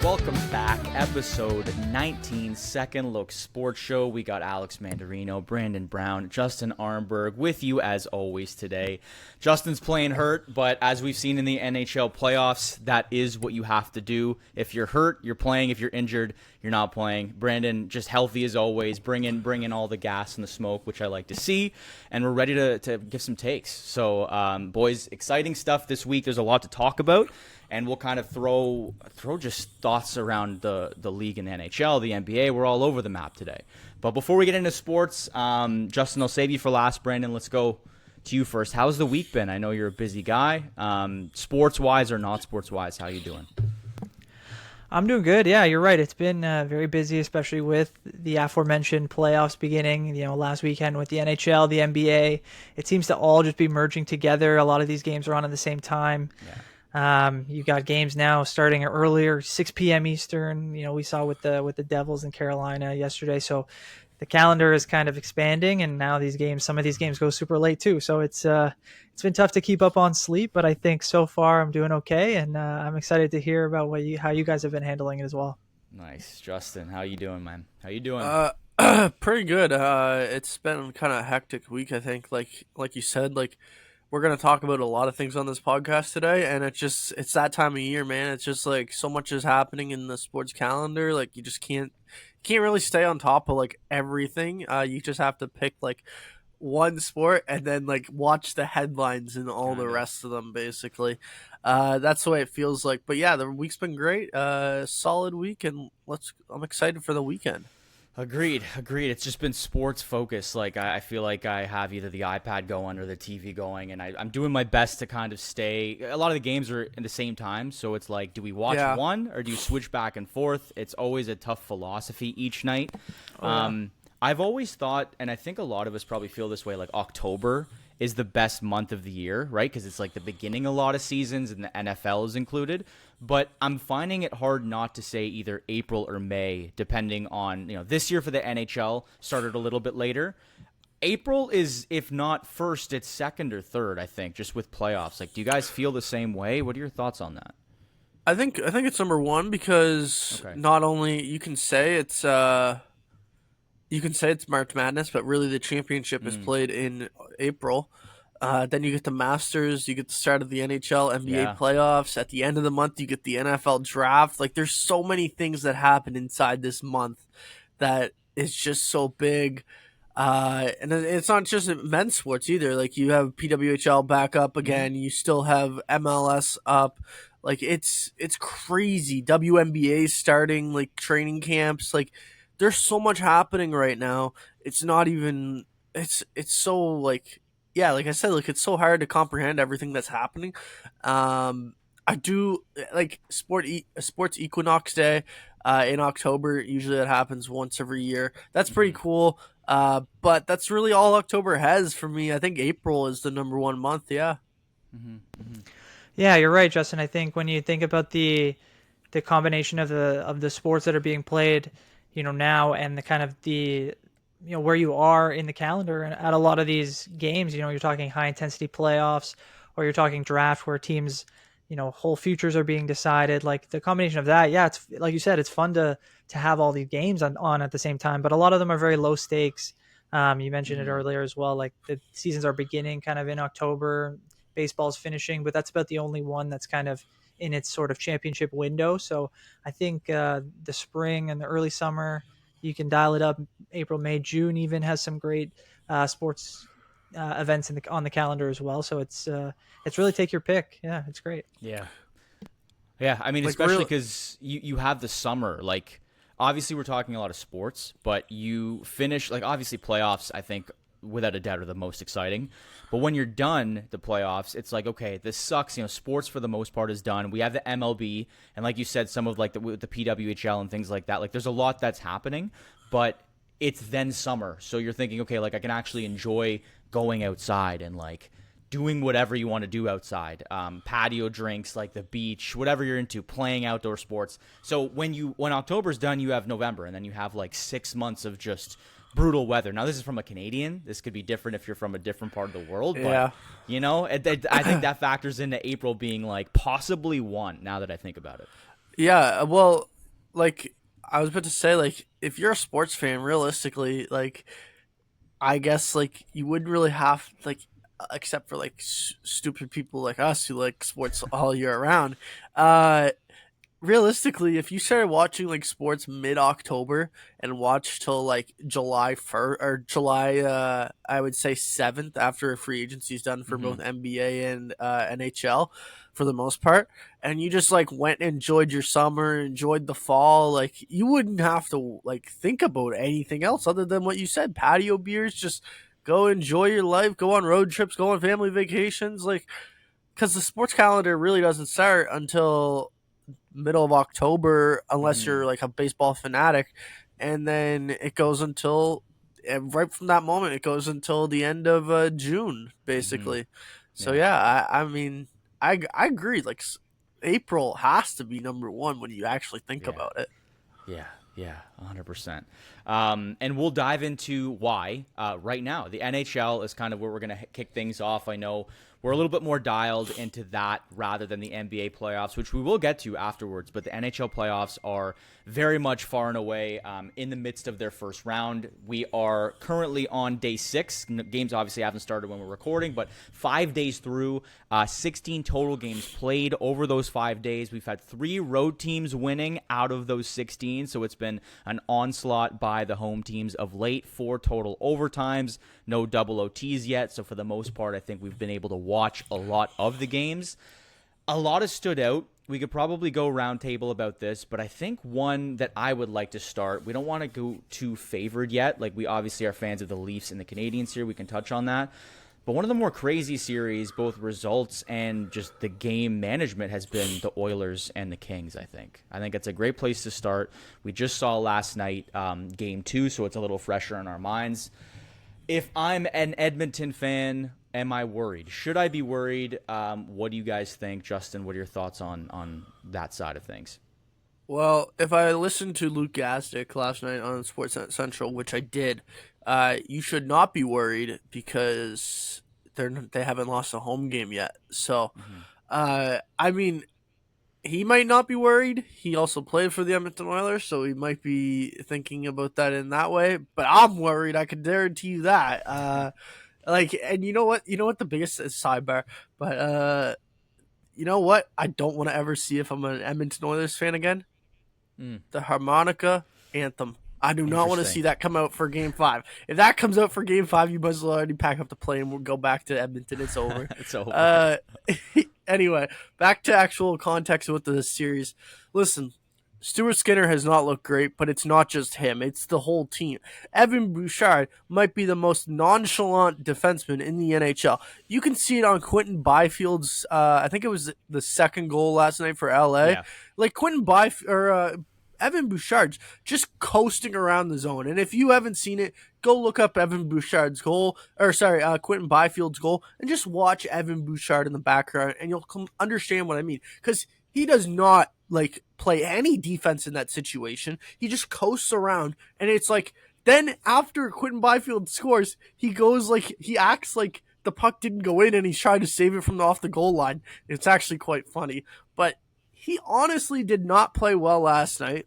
Welcome back. Episode 19, Second Look Sports Show. We got Alex Mandarino, Brandon Brown, Justin Arenburg with you as always today. Justin's playing hurt, but as we've seen in the NHL playoffs, that is what you have to do. If you're hurt, you're playing. If you're injured, you're not playing. Brandon, just healthy as always. Bring in all the gas and the smoke, which I like to see. And we're ready to give some takes. So, boys, exciting stuff this week. There's a lot to talk about. And we'll kind of throw just thoughts around the league in the NHL, the NBA. We're all over the map today. But before we get into sports, Justin, I'll save you for last. Brandon, let's go to you first. How's the week been? I know you're a busy guy. Sports-wise or not sports-wise, how you doing? I'm doing good. Yeah, you're right. It's been very busy, especially with the aforementioned playoffs beginning, last weekend with the NHL, the NBA. It seems to all just be merging together. A lot of these games are on at the same time. Yeah. You got games now starting earlier, 6 p.m. Eastern. We saw with the Devils in Carolina yesterday. So the calendar is kind of expanding, and now some of these games go super late too. So it's been tough to keep up on sleep, but I think so far I'm doing okay, and I'm excited to hear about how you guys have been handling it as well. Nice, Justin. How you doing, man? How you doing? Pretty good. It's been kind of a hectic week, I think. Like you said, we're going to talk about a lot of things on this podcast today, and it's that time of year, man. It's just so much is happening in the sports calendar. You just can't really stay on top of everything. You just have to pick one sport and then watch the headlines and all the rest of them, basically. That's the way it feels like. But yeah, the week's been great. Solid week, and I'm excited for the weekend. Agreed. It's just been sports focused. I feel like I have either the iPad going or the TV going, and I'm doing my best to kind of stay. A lot of the games are in the same time, so it's do we watch one or do you switch back and forth? It's always a tough philosophy each night. I've always thought, and I think a lot of us probably feel this way, October is the best month of the year, right? Because it's the beginning of a lot of seasons and the NFL is included. But I'm finding it hard not to say either April or May, depending on, this year for the NHL started a little bit later. April is, if not first, it's second or third, I think, just with playoffs. Do you guys feel the same way? What are your thoughts on that? I think it's number one because not only you can say it's March Madness, but really the championship is played in April. Then you get the Masters, you get the start of the NHL, NBA playoffs. At the end of the month, you get the NFL draft. There's so many things that happen inside this month that is just so big. And it's not just men's sports either. You have PWHL back up again. You still have MLS up. It's crazy. WNBA starting, training camps. There's so much happening right now. It's not even. It's so like I said, it's so hard to comprehend everything that's happening. I do sports equinox day in October. Usually that happens once every year. That's pretty cool. But that's really all October has for me. I think April is the number one month. Yeah. Yeah, you're right, Justin. I think when you think about the combination of the sports that are being played, now, and the kind of where you are in the calendar and at a lot of these games, you're talking high intensity playoffs, or you're talking draft where teams, whole futures are being decided. The combination of that, it's like you said, it's fun to have all these games on at the same time, but a lot of them are very low stakes. You mentioned it earlier as well. The seasons are beginning kind of in October, baseball's finishing, but that's about the only one that's kind of in its sort of championship window. So I think the spring and the early summer, you can dial it up. April, May, June even has some great sports events on the calendar as well. So it's really take your pick. Yeah, it's great. Yeah. I mean, especially because you have the summer. Obviously, we're talking a lot of sports, but you finish obviously playoffs. I think without a doubt are the most exciting. But when you're done the playoffs, it's okay, this sucks. Sports for the most part is done. We have the MLB, and like you said, some of the PWHL and things like that. There's a lot that's happening, but it's then summer. So you're thinking, okay, I can actually enjoy going outside and doing whatever you want to do outside. Patio drinks, the beach, whatever you're into, playing outdoor sports. So when October's done, you have November, and then you have 6 months of just brutal weather. Now, this is from a Canadian. This could be different if you're from a different part of the world. But, I think that factors into April being possibly one, now that I think about it. Yeah, well, like I was about to say, like if you're a sports fan, realistically, like I guess like you wouldn't really have like except for like stupid people like us who like sports all year round. Uh, Realistically, if you started watching like sports mid October and watch till like July 1st or July, I would say 7th after free agency is done for Mm-hmm. both NBA and NHL for the most part, and you just like went and enjoyed your summer, enjoyed the fall, like you wouldn't have to like think about anything else other than what you said, patio beers, just go enjoy your life, go on road trips, go on family vacations, like because the sports calendar really doesn't start until middle of October, unless Mm-hmm. you're like a baseball fanatic, and then it goes until and right from that moment it goes until the end of June, Mm-hmm. basically. So Yeah. yeah, I mean, I agree. Like April has to be number one when you actually think Yeah. about it. Yeah, yeah, 100%. And we'll dive into why right now. The NHL is kind of where we're going to kick things off. I know we're a little bit more dialed into that rather than the NBA playoffs, which we will get to afterwards. But the NHL playoffs are very much far and away in the midst of their first round. We are currently on day 6. Games obviously haven't started when we're recording, but 5 days through, 16 total games played over those 5 days. We've had 3 road teams winning out of those 16, so it's been an onslaught by the home teams of late. 4 total overtimes, no double OTs yet, so for the most part, I think we've been able to watch a lot of the games. A lot has stood out. We could probably go round table about this, but I think one that I would like to start, we don't want to go too favored yet. Like, we obviously are fans of the Leafs and the Canadiens here. We can touch on that. But one of the more crazy series, both results and just the game management, has been the Oilers and the Kings, I think. I think it's a great place to start. We just saw last night game 2, so it's a little fresher in our minds. If I'm an Edmonton fan, am I worried? Should I be worried? What do you guys think? Justin, what are your thoughts on that side of things? Well, if I listened to Luke Gasdick last night on Sports Central, which I did, you should not be worried because they haven't lost a home game yet. So, Mm-hmm. I mean, he might not be worried. He also played for the Edmonton Oilers, so he might be thinking about that in that way. But I'm worried. I can guarantee you that. Like, and you know what? You know what the biggest sidebar, but you know what? I don't want to ever see if I'm an Edmonton Oilers fan again, Mm, the harmonica anthem. I do not want to interesting. see that come out for Game 5. If that comes out for Game 5, you must already pack up the plane and we'll go back to Edmonton. It's over. It's over. Uh, anyway, back to actual context with the series. Listen, Stuart Skinner has not looked great, but it's not just him. It's the whole team. Evan Bouchard might be the most nonchalant defenseman in the NHL. You can see it on Quentin Byfield's, I think it was the second goal last night for LA. Yeah. Like Quentin Byfield, or Evan Bouchard's just coasting around the zone. And if you haven't seen it, go look up Evan Bouchard's goal, or sorry, Quentin Byfield's goal, and just watch Evan Bouchard in the background, and you'll understand what I mean. Because he does not like play any defense in that situation. He just coasts around, and it's like then after Quentin Byfield scores, he goes like he acts like the puck didn't go in, and he's trying to save it from off the goal line. It's actually quite funny, but he honestly did not play well last night.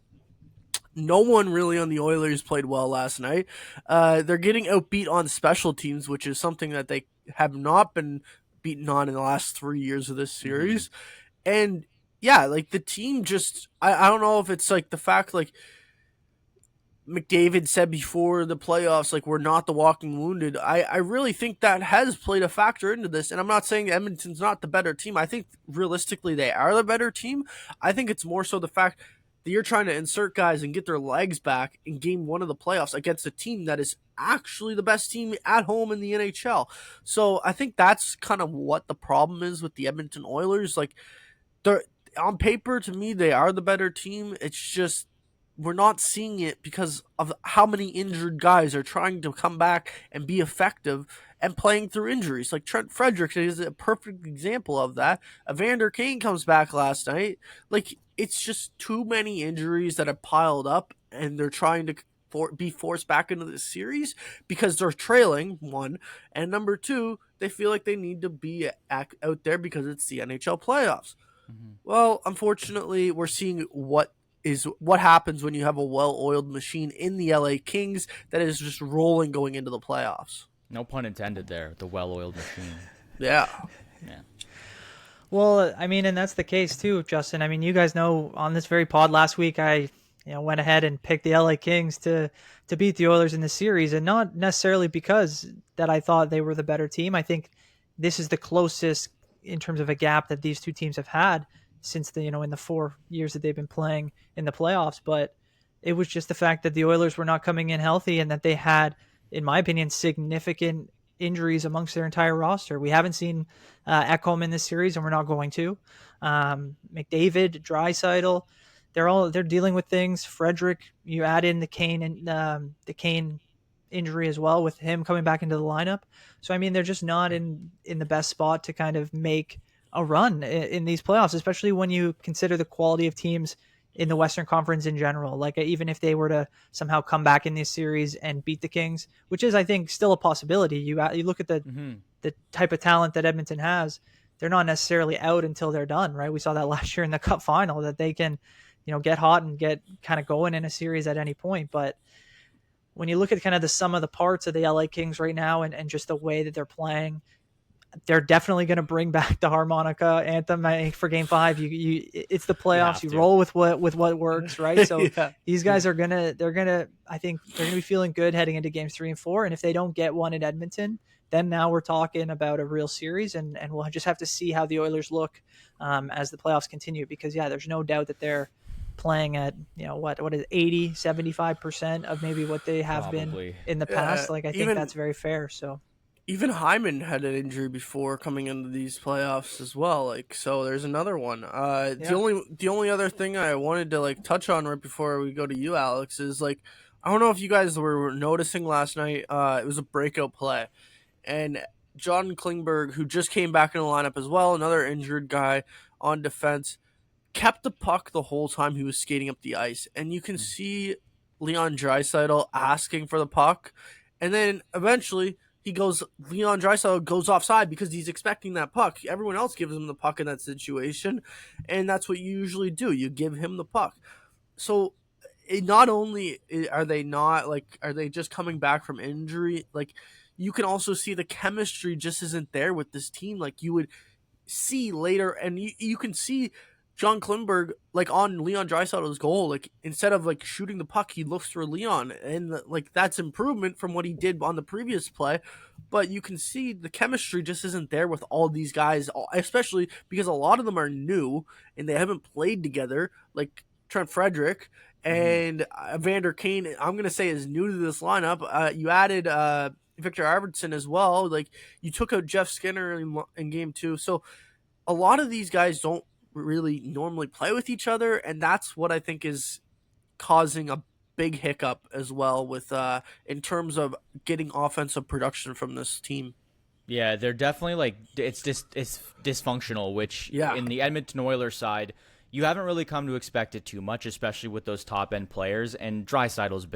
No one really on the Oilers played well last night. They're getting outbeat on special teams, which is something that they have not been beaten on in the last 3 years of this Mm-hmm. series. And yeah, like the team just, I don't know if it's like the fact, like McDavid said before the playoffs, like we're not the walking wounded. I really think that has played a factor into this. And I'm not saying Edmonton's not the better team. I think realistically they are the better team. I think it's more so the fact that you're trying to insert guys and get their legs back in game 1 of the playoffs against a team that is actually the best team at home in the NHL. So I think that's kind of what the problem is with the Edmonton Oilers. Like they're on paper, to me, they are the better team. It's just we're not seeing it because of how many injured guys are trying to come back and be effective and playing through injuries. Like Trent Fredericks is a perfect example of that. Evander Kane comes back last night. Like it's just too many injuries that have piled up, and they're trying to be forced back into the series because they're trailing, one, and number two, they feel like they need to be out there because it's the NHL playoffs. Mm-hmm. Well, unfortunately, we're seeing what is what happens when you have a well-oiled machine in the LA Kings that is just rolling going into the playoffs. No pun intended there. The well-oiled machine. Yeah. Yeah. Well, I mean, and that's the case too, Justin. I mean, you guys know on this very pod last week, I went ahead and picked the LA Kings to beat the Oilers in the series, and not necessarily because that I thought they were the better team. I think this is the closest in terms of a gap that these two teams have had since the in the 4 years that they've been playing in the playoffs. But it was just the fact that the Oilers were not coming in healthy, and that they had, in my opinion, significant injuries amongst their entire roster. We haven't seen Ekholm in this series, and we're not going to. McDavid, Draisaitl, they're dealing with things. Frederick, you add in the Kane injury as well, with him coming back into the lineup. So I mean, they're just not in the best spot to kind of make a run in these playoffs, especially when you consider the quality of teams in the Western Conference in general. Like, even if they were to somehow come back in this series and beat the Kings, which is, I think, still a possibility. You look at the type of talent that Edmonton has, they're not necessarily out until they're done, right? We saw that last year in the Cup final, that they can, get hot and get kind of going in a series at any point. But when you look at kind of the sum of the parts of the LA Kings right now, and just the way that they're playing, they're definitely going to bring back the harmonica anthem for Game 5. It's the playoffs. You roll with what works, right? So Yeah. These guys I think they're going to be feeling good heading into Games 3 and 4. And if they don't get one in Edmonton, then now we're talking about a real series, and we'll just have to see how the Oilers look as the playoffs continue. Because there's no doubt that they're playing at what is 80-75% of maybe what they have been in the past. I think that's very fair. So even Hyman had an injury before coming into these playoffs as well. So there's another one. The only other thing I wanted to touch on right before we go to you, Alex, is I don't know if you guys were noticing last night. It was a breakout play, and John Klingberg, who just came back in the lineup as well, another injured guy on defense, kept the puck the whole time he was skating up the ice. And you can see Leon Draisaitl asking for the puck. And then eventually Leon Draisaitl goes offside because he's expecting that puck. Everyone else gives him the puck in that situation. And that's what you usually do. You give him the puck. So not only are they are they just coming back from injury, you can also see the chemistry just isn't there with this team. You would see later, and you can see John Klingberg, on Leon Draisaitl's goal, instead of shooting the puck, he looks for Leon, and that's improvement from what he did on the previous play. But you can see the chemistry just isn't there with all these guys, especially because a lot of them are new and they haven't played together. Like Trent Frederick and Evander Kane, I'm gonna say, is new to this lineup. You added Victor Arvidsson as well. You took out Jeff Skinner in game 2, so a lot of these guys don't really normally play with each other, and that's what I think is causing a big hiccup as well with in terms of getting offensive production from this team. Yeah, they're definitely it's dysfunctional, which in the Edmonton Oilers side, you haven't really come to expect it too much, especially with those top end players. And Draisaitl's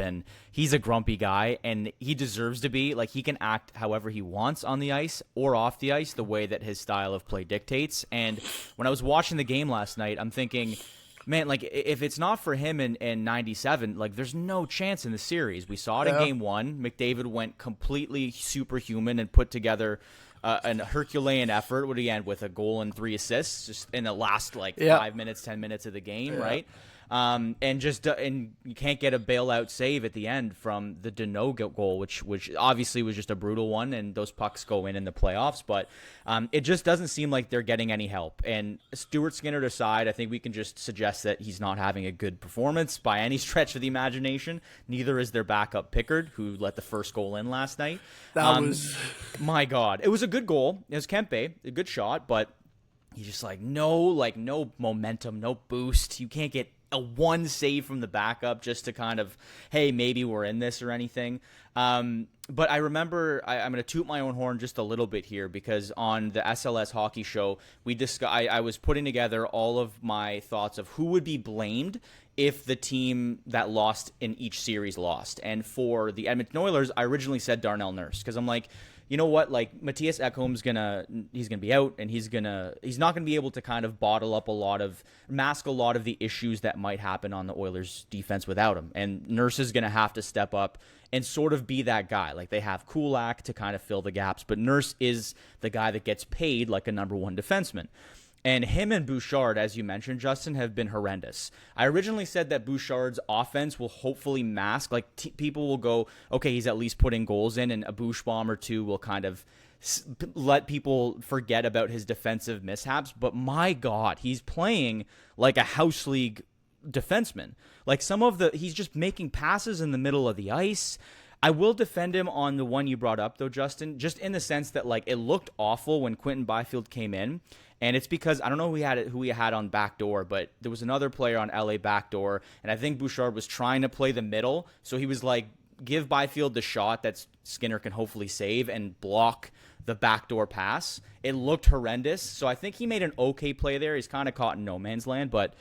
he's a grumpy guy, and he deserves to be. He can act however he wants on the ice or off the ice, the way that his style of play dictates. And when I was watching the game last night, I'm thinking, man, if it's not for him in 97, there's no chance in the series. We saw it in game 1. McDavid went completely superhuman and put together an Herculean effort. What did he end with? A goal and 3 assists just in the last 5 minutes, 10 minutes of the game, right? And you can't get a bailout save at the end from the Deneau goal, which obviously was just a brutal one, and those pucks go in the playoffs. But it just doesn't seem like they're getting any help. And Stuart Skinner aside, I think we can just suggest that he's not having a good performance by any stretch of the imagination. Neither is their backup Pickard, who let the first goal in last night. That was... My God. It was a good goal. It was Kempe, a good shot, but he's just no momentum, no boost. You can't get a one save from the backup just to kind of, hey, maybe we're in this or anything. But I remember, I'm going to toot my own horn just a little bit here, because on the SLS hockey show, I was putting together all of my thoughts of who would be blamed if the team that lost in each series lost. And for the Edmonton Oilers, I originally said Darnell Nurse, because I'm like, you know what, like Matthias Ekholm's he's gonna be out, and he's not gonna be able to kind of mask a lot of the issues that might happen on the Oilers defense without him. And Nurse is gonna have to step up and sort of be that guy. Like, they have Kulak to kind of fill the gaps, but Nurse is the guy that gets paid like a number one defenseman. And him and Bouchard, as you mentioned, Justin, have been horrendous. I originally said that Bouchard's offense will hopefully mask, like people will go, okay, he's at least putting goals in, and a Bouch bomb or two will kind of let people forget about his defensive mishaps. But my God, he's playing like a house league defenseman. Like, he's just making passes in the middle of the ice. I will defend him on the one you brought up, though, Justin, just in the sense that, like, it looked awful when Quinton Byfield came in. And it's because, I don't know who he had on backdoor, but there was another player on LA backdoor, and I think Bouchard was trying to play the middle, so he was like, give Byfield the shot that Skinner can hopefully save and block the backdoor pass. It looked horrendous, so I think he made an okay play there. He's kind of caught in no man's land, but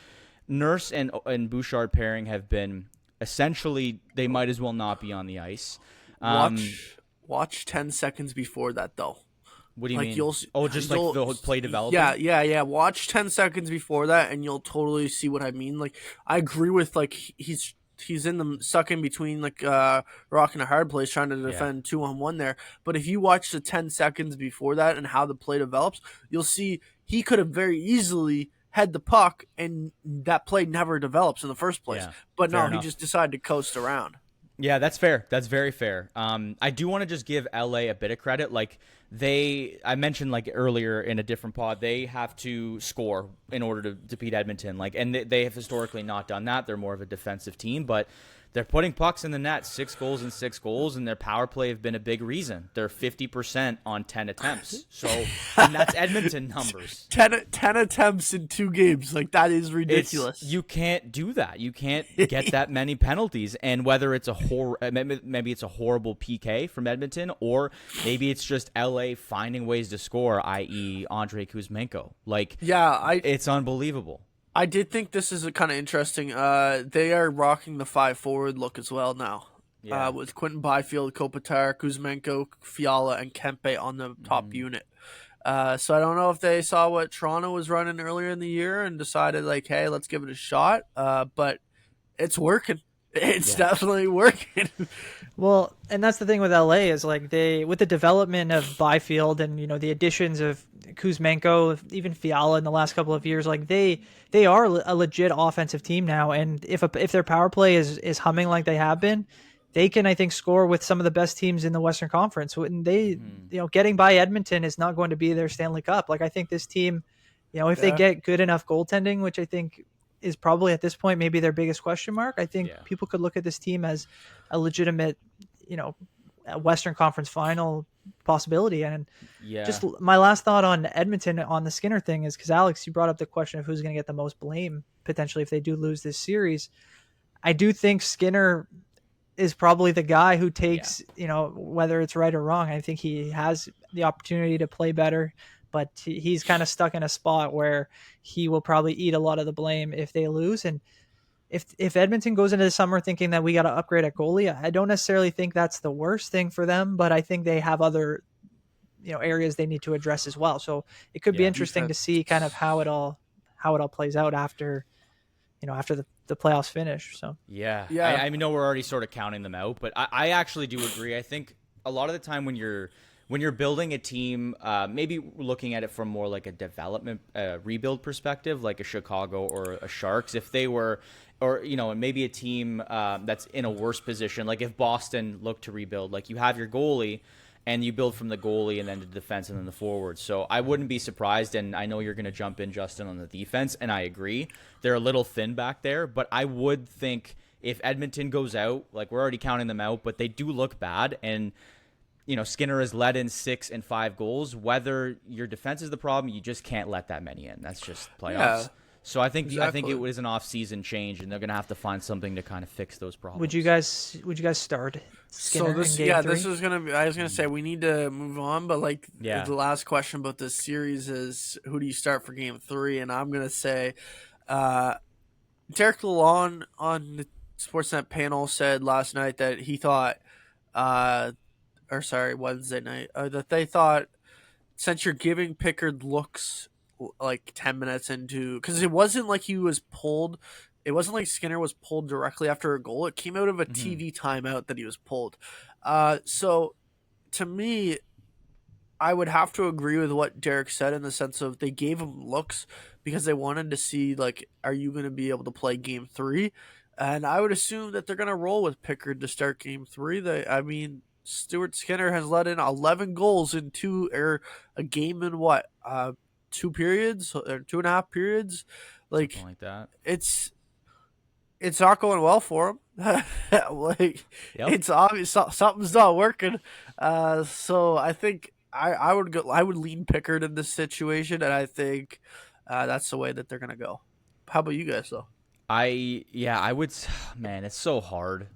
Nurse and Bouchard pairing have been, essentially, they might as well not be on the ice. Watch 10 seconds before that, though. What do you mean? The play development? Yeah. Watch 10 seconds before that, and you'll totally see what I mean. Like, I agree with, like, he's in the stuck in between, like, rock and a hard place, trying to defend 2-on-1 there. But if you watch the 10 seconds before that and how the play develops, you'll see he could have very easily had the puck, and that play never develops in the first place. Yeah, but no, enough. he just decided to coast around. Yeah, that's fair. That's very fair. I do want to just give LA a bit of credit. Like, I mentioned, like, earlier in a different pod, they have to score in order to beat Edmonton. Like, and they have historically not done that. They're more of a defensive team, but they're putting pucks in the net, 6 goals and 6 goals, and their power play have been a big reason. They're 50% on 10 attempts. So, and that's Edmonton numbers. 10 attempts in 2 games. Like, that is ridiculous. You can't do that. You can't get that many penalties. And whether it's maybe it's a horrible PK from Edmonton, or maybe it's just LA finding ways to score, i.e. Andrei Kuzmenko. Like, it's unbelievable. I did think this is kind of interesting. They are rocking the 5-forward look as well now. With Quinton Byfield, Kopitar, Kuzmenko, Fiala, and Kempe on the top unit. So I don't know if they saw what Toronto was running earlier in the year and decided, like, hey, let's give it a shot. But it's working. It's definitely working. Well, and that's the thing with LA is, like, with the development of Byfield and, you know, the additions of Kuzmenko, even Fiala in the last couple of years, like, they are a legit offensive team now. And if their power play is humming like they have been, they can, I think, score with some of the best teams in the Western Conference. And you know, getting by Edmonton is not going to be their Stanley Cup. Like, I think this team, you know, if they get good enough goaltending, which I think is probably at this point maybe their biggest question mark, I think people could look at this team as a legitimate, you know, Western Conference final possibility. And just my last thought on Edmonton on the Skinner thing is, because Alex, you brought up the question of who's going to get the most blame potentially if they do lose this series. I do think Skinner is probably the guy who takes, you know, whether it's right or wrong. I think he has the opportunity to play better, but he's kind of stuck in a spot where he will probably eat a lot of the blame if they lose. And if Edmonton goes into the summer thinking that we got to upgrade at goalie, I don't necessarily think that's the worst thing for them, but I think they have other, you know, areas they need to address as well. So it could be interesting to see kind of how it all plays out after, you know, after the playoffs finish. So I know we're already sort of counting them out, but I actually do agree. I think a lot of the time when you're building a team, maybe looking at it from more like a development rebuild perspective, like a Chicago or a Sharks, if they were, or, you know, and maybe a team that's in a worse position, like if Boston looked to rebuild, like you have your goalie and you build from the goalie and then the defense and then the forward. So I wouldn't be surprised, and I know you're going to jump in, Justin, on the defense, and I agree. They're a little thin back there, but I would think if Edmonton goes out, like we're already counting them out, but they do look bad, and you know, Skinner has let in 6 and 5 goals. Whether your defense is the problem, you just can't let that many in. That's just playoffs. Yeah, so I think it was an off-season change, and they're going to have to find something to kind of fix those problems. Would you guys start Skinner in game 3? This was going to be, I was going to say we need to move on, but like the last question about this series is who do you start for game 3? And I'm going to say Derek Lalonde on the Sportsnet panel said last night that he thought Wednesday night, that they thought, since you're giving Pickard looks like 10 minutes into, because it wasn't like he was pulled. It wasn't like Skinner was pulled directly after a goal. It came out of a TV timeout that he was pulled. So to me, I would have to agree with what Derek said in the sense of they gave him looks because they wanted to see, like, are you going to be able to play game 3? And I would assume that they're going to roll with Pickard to start game 3. Stuart Skinner has let in 11 goals in a game in what? 2 periods or 2.5 periods? Like, something like that. It's not going well for him. It's obvious something's not working. So I think I would lean Pickard in this situation, and I think that's the way that they're gonna go. How about you guys though? I would. Man, it's so hard.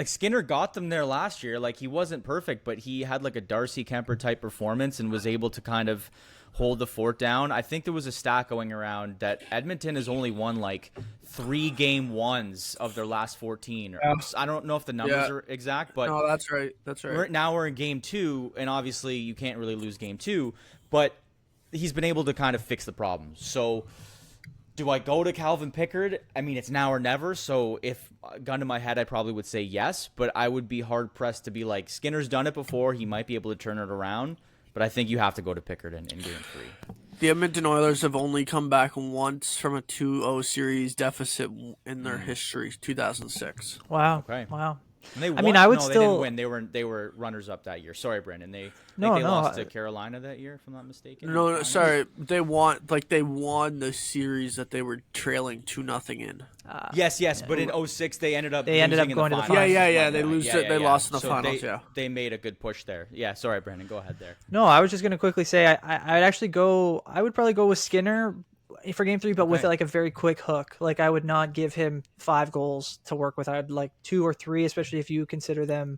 Skinner got them there last year. Like, he wasn't perfect, but he had like a Darcy Kemper type performance and was able to kind of hold the fort down. I think there was a stat going around that Edmonton has only won like 3 game 1s of their last 14. I don't know if the numbers are exact, but no, that's right. Now we're in game 2, and obviously you can't really lose game 2, but he's been able to kind of fix the problems. So do I go to Calvin Pickard? I mean, it's now or never. So if gun to my head, I probably would say yes, but I would be hard pressed to be like, Skinner's done it before. He might be able to turn it around. But I think you have to go to Pickard in game 3. The Edmonton Oilers have only come back once from a 2-0 series deficit in their history, 2006. Wow. Okay. Wow. And they won. I mean, I would They still didn't win. They were runners up that year. Sorry, Brandon. They No, lost to Carolina that year, if I'm not mistaken. No, sorry. They won the series that they were trailing 2-0 in. Yes, but in 06 they ended up going to the finals. Yeah. They lost in the finals. They made a good push there. Yeah, sorry, Brandon. Go ahead there. No, I was just going to quickly say I would probably go with Skinner for game 3, but with like a very quick hook. Like, I would not give him 5 goals to work with. I'd like 2 or 3, especially if you consider them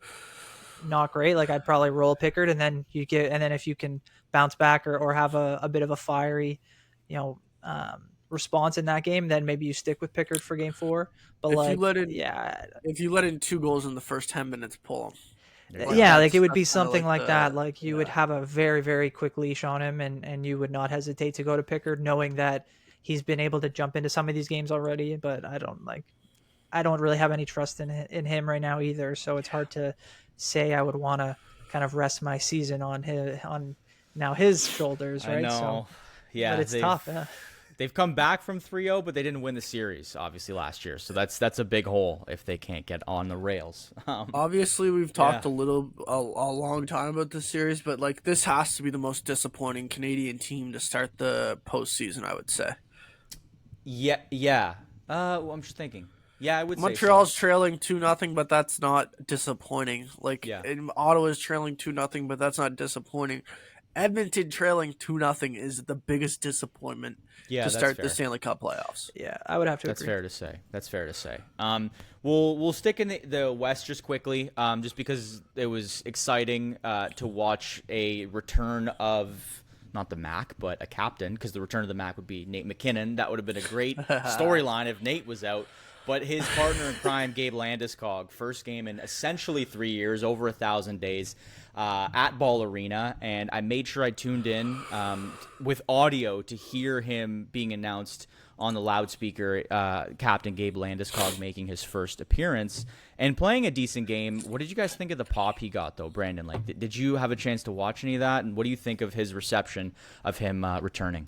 not great. Like, I'd probably roll Pickard, and then if you can bounce back or have a bit of a fiery, response in that game, then maybe you stick with Pickard for game 4. But if you let in 2 goals in the first 10 minutes, pull him. It would be something like that. Like, you would have a very, very quick leash on him, and you would not hesitate to go to Pickard, knowing that he's been able to jump into some of these games already. But I don't really have any trust in him right now either. So it's hard to say I would want to kind of rest my season on his shoulders, right? I know. So, yeah, but it's tough. Yeah. They've come back from 3-0, but they didn't win the series, obviously, last year. So that's a big hole if they can't get on the rails. Obviously, we've talked a long time about this series, but like, this has to be the most disappointing Canadian team to start the postseason, I would say. Yeah. I'm just thinking. Yeah, I would say Montreal's trailing 2-0, but that's not disappointing. Ottawa's trailing 2-0, but that's not disappointing. Edmonton trailing 2-0 is the biggest disappointment to start the Stanley Cup playoffs. Yeah, I would have to That's agree. That's fair to say. We'll stick in the West just quickly, just because it was exciting to watch a return of, not the Mac, but a captain, because the return of the Mac would be Nate McKinnon. That would have been a great storyline if Nate was out. But his partner in crime, Gabe Landeskog, first game in essentially 3 years, over 1,000 days, at Ball Arena, and I made sure I tuned in with audio to hear him being announced on the loudspeaker, Captain Gabe Landeskog making his first appearance and playing a decent game. What did you guys think of the pop he got, though, Brandon? Like, did you have a chance to watch any of that, and what do you think of his reception of him returning?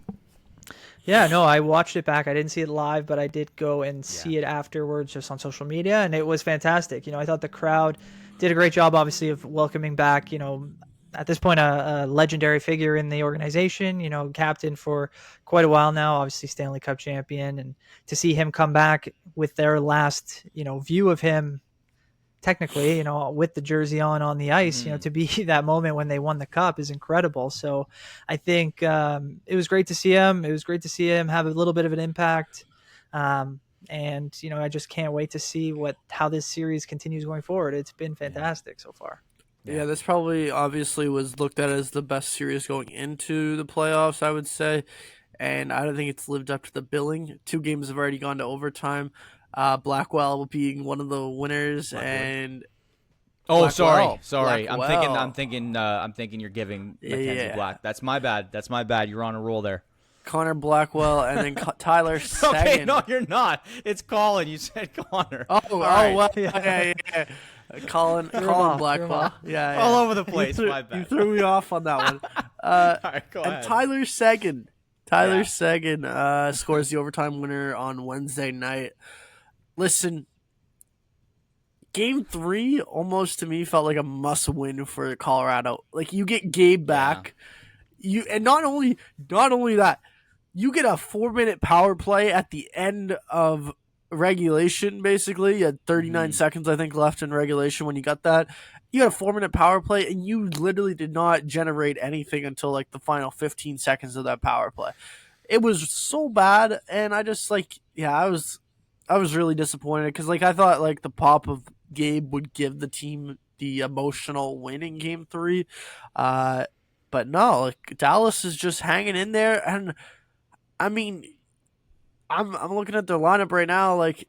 Yeah, no, I watched it back. I didn't see it live, but I did go and see it afterwards just on social media, and it was fantastic. I thought the crowd did a great job, obviously, of welcoming back, at this point, a legendary figure in the organization, captain for quite a while now, obviously Stanley Cup champion, and to see him come back with their last, view of him, technically, with the jersey on the ice, to be that moment when they won the cup is incredible. So I think it was great to see him. It was great to see him have a little bit of an impact. And, I just can't wait to see how this series continues going forward. It's been fantastic so far. Yeah, this probably obviously was looked at as the best series going into the playoffs, I would say. And I don't think it's lived up to the billing. 2 games have already gone to overtime. Blackwell being one of the winners, and Oh, Blackwell. sorry. Blackwell. I'm thinking you're giving Mackenzie Black. That's my bad. You're on a roll there. Connor Blackwell, and then Tyler Seguin. Okay, no, you're not. It's Colin. You said Connor. Well, Yeah. yeah. Colin Blackwell. Yeah. All over the place. My bad. You threw me off on that one. All right, go and ahead. Tyler Seguin. Seguin scores the overtime winner on Wednesday night. Listen, Game 3 almost to me felt like a must-win for Colorado. Like, you get Gabe back. And not only that, you get a 4-minute power play at the end of regulation, basically. You had 39 seconds, I think, left in regulation when you got that. You had a 4-minute power play, and you literally did not generate anything until, like, the final 15 seconds of that power play. It was so bad, and I just, like, I was really disappointed because, like, I thought, like, the pop of Gabe would give the team the emotional win in Game 3. But no, like, Dallas is just hanging in there, and I mean, I'm looking at their lineup right now. Like,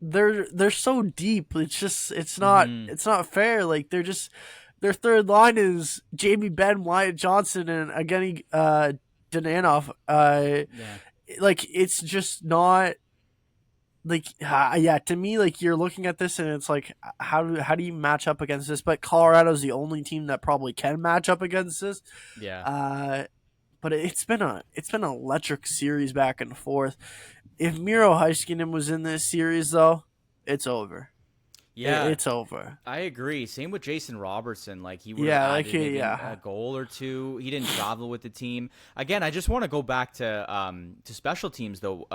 they're so deep. It's not fair. Like, their third line is Jamie Benn, Wyatt Johnson, and Evgeny Dananov. Like, it's just not. Like, to me, like, you're looking at this and it's like, how do you match up against this? But Colorado's the only team that probably can match up against this. Yeah. But it's been an electric series back and forth. If Miro Heiskanen was in this series, though, it's over. Yeah, it's over. I agree. Same with Jason Robertson. Like, he would have added a goal or two. He didn't travel with the team. Again, I just want to go back to special teams, though.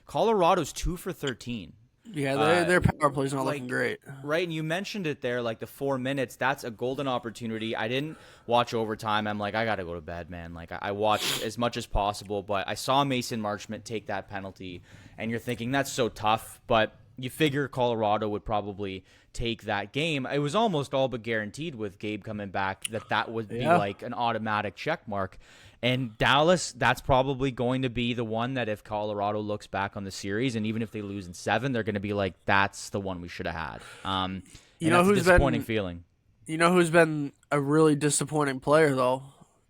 Colorado's 2 for 13. Yeah, their power play's not looking great. Right, and you mentioned it there, like the 4 minutes. That's a golden opportunity. I didn't watch overtime. I'm like, I got to go to bed, man. Like, I watched as much as possible, but I saw Mason Marchment take that penalty, and you're thinking, that's so tough, but you figure Colorado would probably take that game. It was almost all but guaranteed with Gabe coming back that would be like an automatic check mark. And Dallas, that's probably going to be the one that if Colorado looks back on the series, and even if they lose in 7, they're going to be like, that's the one we should have had. You know, who's a disappointing feeling. You know who's been a really disappointing player, though?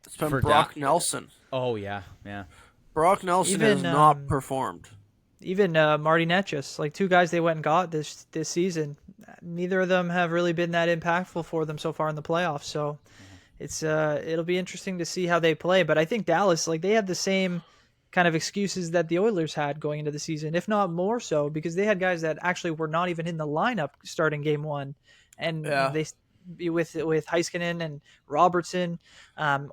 It's been Brock Nelson. Oh, yeah. Brock Nelson has not performed. Even Marty Netchus, like, 2 guys they went and got this season. Neither of them have really been that impactful for them so far in the playoffs, so... It'll be interesting to see how they play, but I think Dallas, like, they have the same kind of excuses that the Oilers had going into the season, if not more so, because they had guys that actually were not even in the lineup starting Game 1, and they with Heiskanen and Robertson.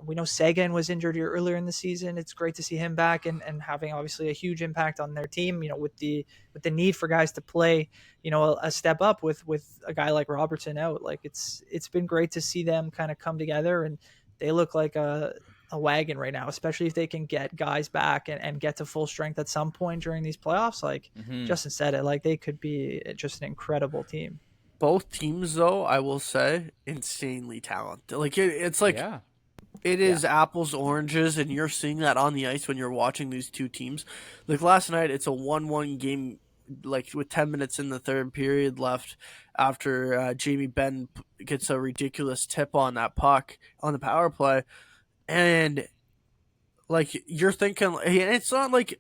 We know Seguin was injured here earlier in the season. It's great to see him back and having obviously a huge impact on their team. You know, with the need for guys to play, you know, a step up with a guy like Robertson out. Like, it's been great to see them kind of come together, and they look like a wagon right now, especially if they can get guys back and get to full strength at some point during these playoffs. Like Justin said it, like, they could be just an incredible team. Both teams, though, I will say, insanely talented. Like, it's like it is apples, oranges, and you're seeing that on the ice when you're watching these two teams. Like, last night, it's a 1-1 game, like, with 10 minutes in the third period left after Jamie Benn gets a ridiculous tip on that puck on the power play. And, like, you're thinking, and it's not like,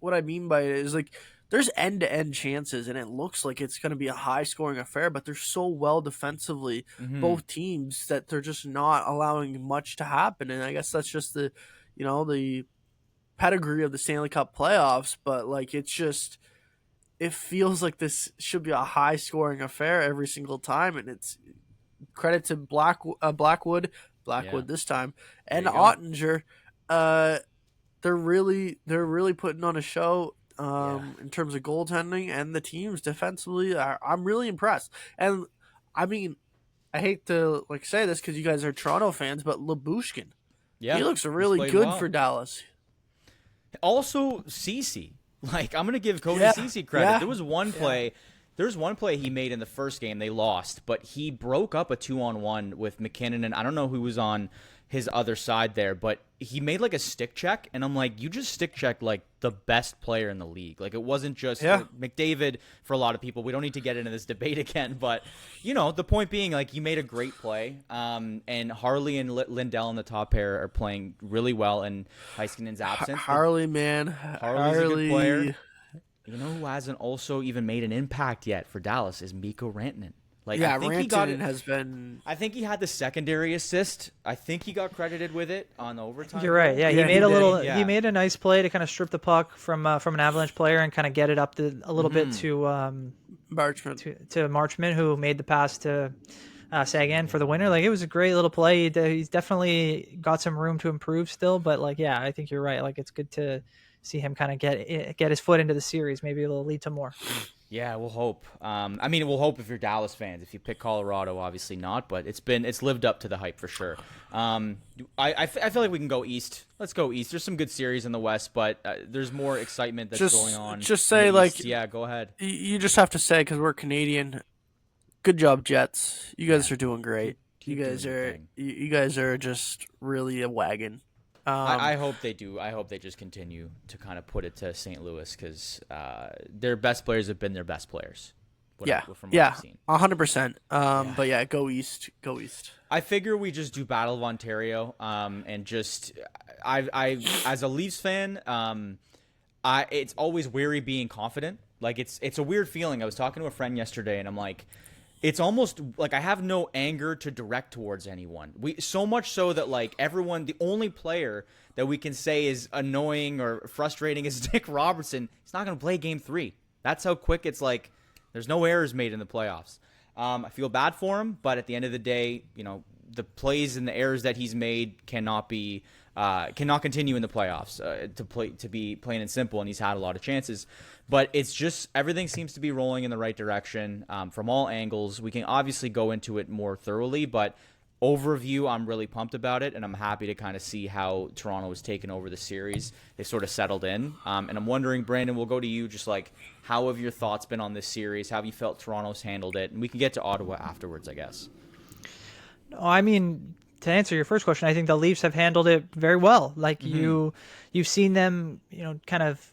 what I mean by it is, like, there's end-to-end chances, and it looks like it's going to be a high-scoring affair, but they're so well defensively, both teams, that they're just not allowing much to happen. And I guess that's just the pedigree of the Stanley Cup playoffs. But, like, it feels like this should be a high-scoring affair every single time, and it's credit to Blackwood this time, and Ottinger. They're really putting on a show. In terms of goaltending and the teams defensively, I'm really impressed. And I mean, I hate to say this because you guys are Toronto fans, but Lyubushkin, he looks really good for Dallas. Also, Ceci, like, I'm gonna give Cody Ceci credit. Yeah. There was one play. There's one play he made in the first game. They lost, but he broke up a 2-on-1 with McKinnon, and I don't know who was on his other side there, but he made like a stick check, and I'm like, you just stick check like the best player in the league. Like, it wasn't just McDavid for a lot of people. We don't need to get into this debate again, but the point being, like, he made a great play. And Harley and Lindell in the top pair are playing really well in Heiskanen's absence. Harley's a good player. You know who hasn't also even made an impact yet for Dallas is Mikko Rantanen. Like, I think Rantanen has been. I think he had the secondary assist. I think he got credited with it on overtime. You're right. Yeah, he made a nice play to kind of strip the puck from an Avalanche player and kind of get it up a little bit to Marchment. To Marchment, who made the pass to Sagan for the winner. Like, it was a great little play. He's definitely got some room to improve still, but like, yeah, I think you're right. Like, it's good to see him kind of get his foot into the series. Maybe it'll lead to more. Yeah, we'll hope. We'll hope if you're Dallas fans. If you pick Colorado, obviously not, but it's lived up to the hype for sure. I feel like we can go east. Let's go east. There's some good series in the West, but there's more excitement that's going on. Just say, like, East. Yeah, go ahead. You just have to say, because we're Canadian. Good job, Jets. You guys are doing great. You guys are just really a wagon. I hope they do. I hope they just continue to kind of put it to St. Louis, because their best players have been their best players. From what I've seen. 100%. But yeah, go east. Go east. I figure we just do Battle of Ontario, and just I as a Leafs fan, it's always weary being confident. Like, it's a weird feeling. I was talking to a friend yesterday, and I'm like, it's almost like I have no anger to direct towards anyone. So much so that, like, everyone, the only player that we can say is annoying or frustrating is Nick Robertson. He's not going to play Game 3. That's how quick it's like. There's no errors made in the playoffs. I feel bad for him, but at the end of the day, the plays and the errors that he's made cannot continue in the playoffs. To be plain and simple, and he's had a lot of chances. But it's just everything seems to be rolling in the right direction from all angles. We can obviously go into it more thoroughly, but overview, I'm really pumped about it, and I'm happy to kind of see how Toronto has taken over the series. They sort of settled in, and I'm wondering, Brandon, we'll go to you. Just like, how have your thoughts been on this series? How have you felt Toronto's handled it? And we can get to Ottawa afterwards, I guess. No, I mean, to answer your first question, I think the Leafs have handled it very well. Like, you've seen them, kind of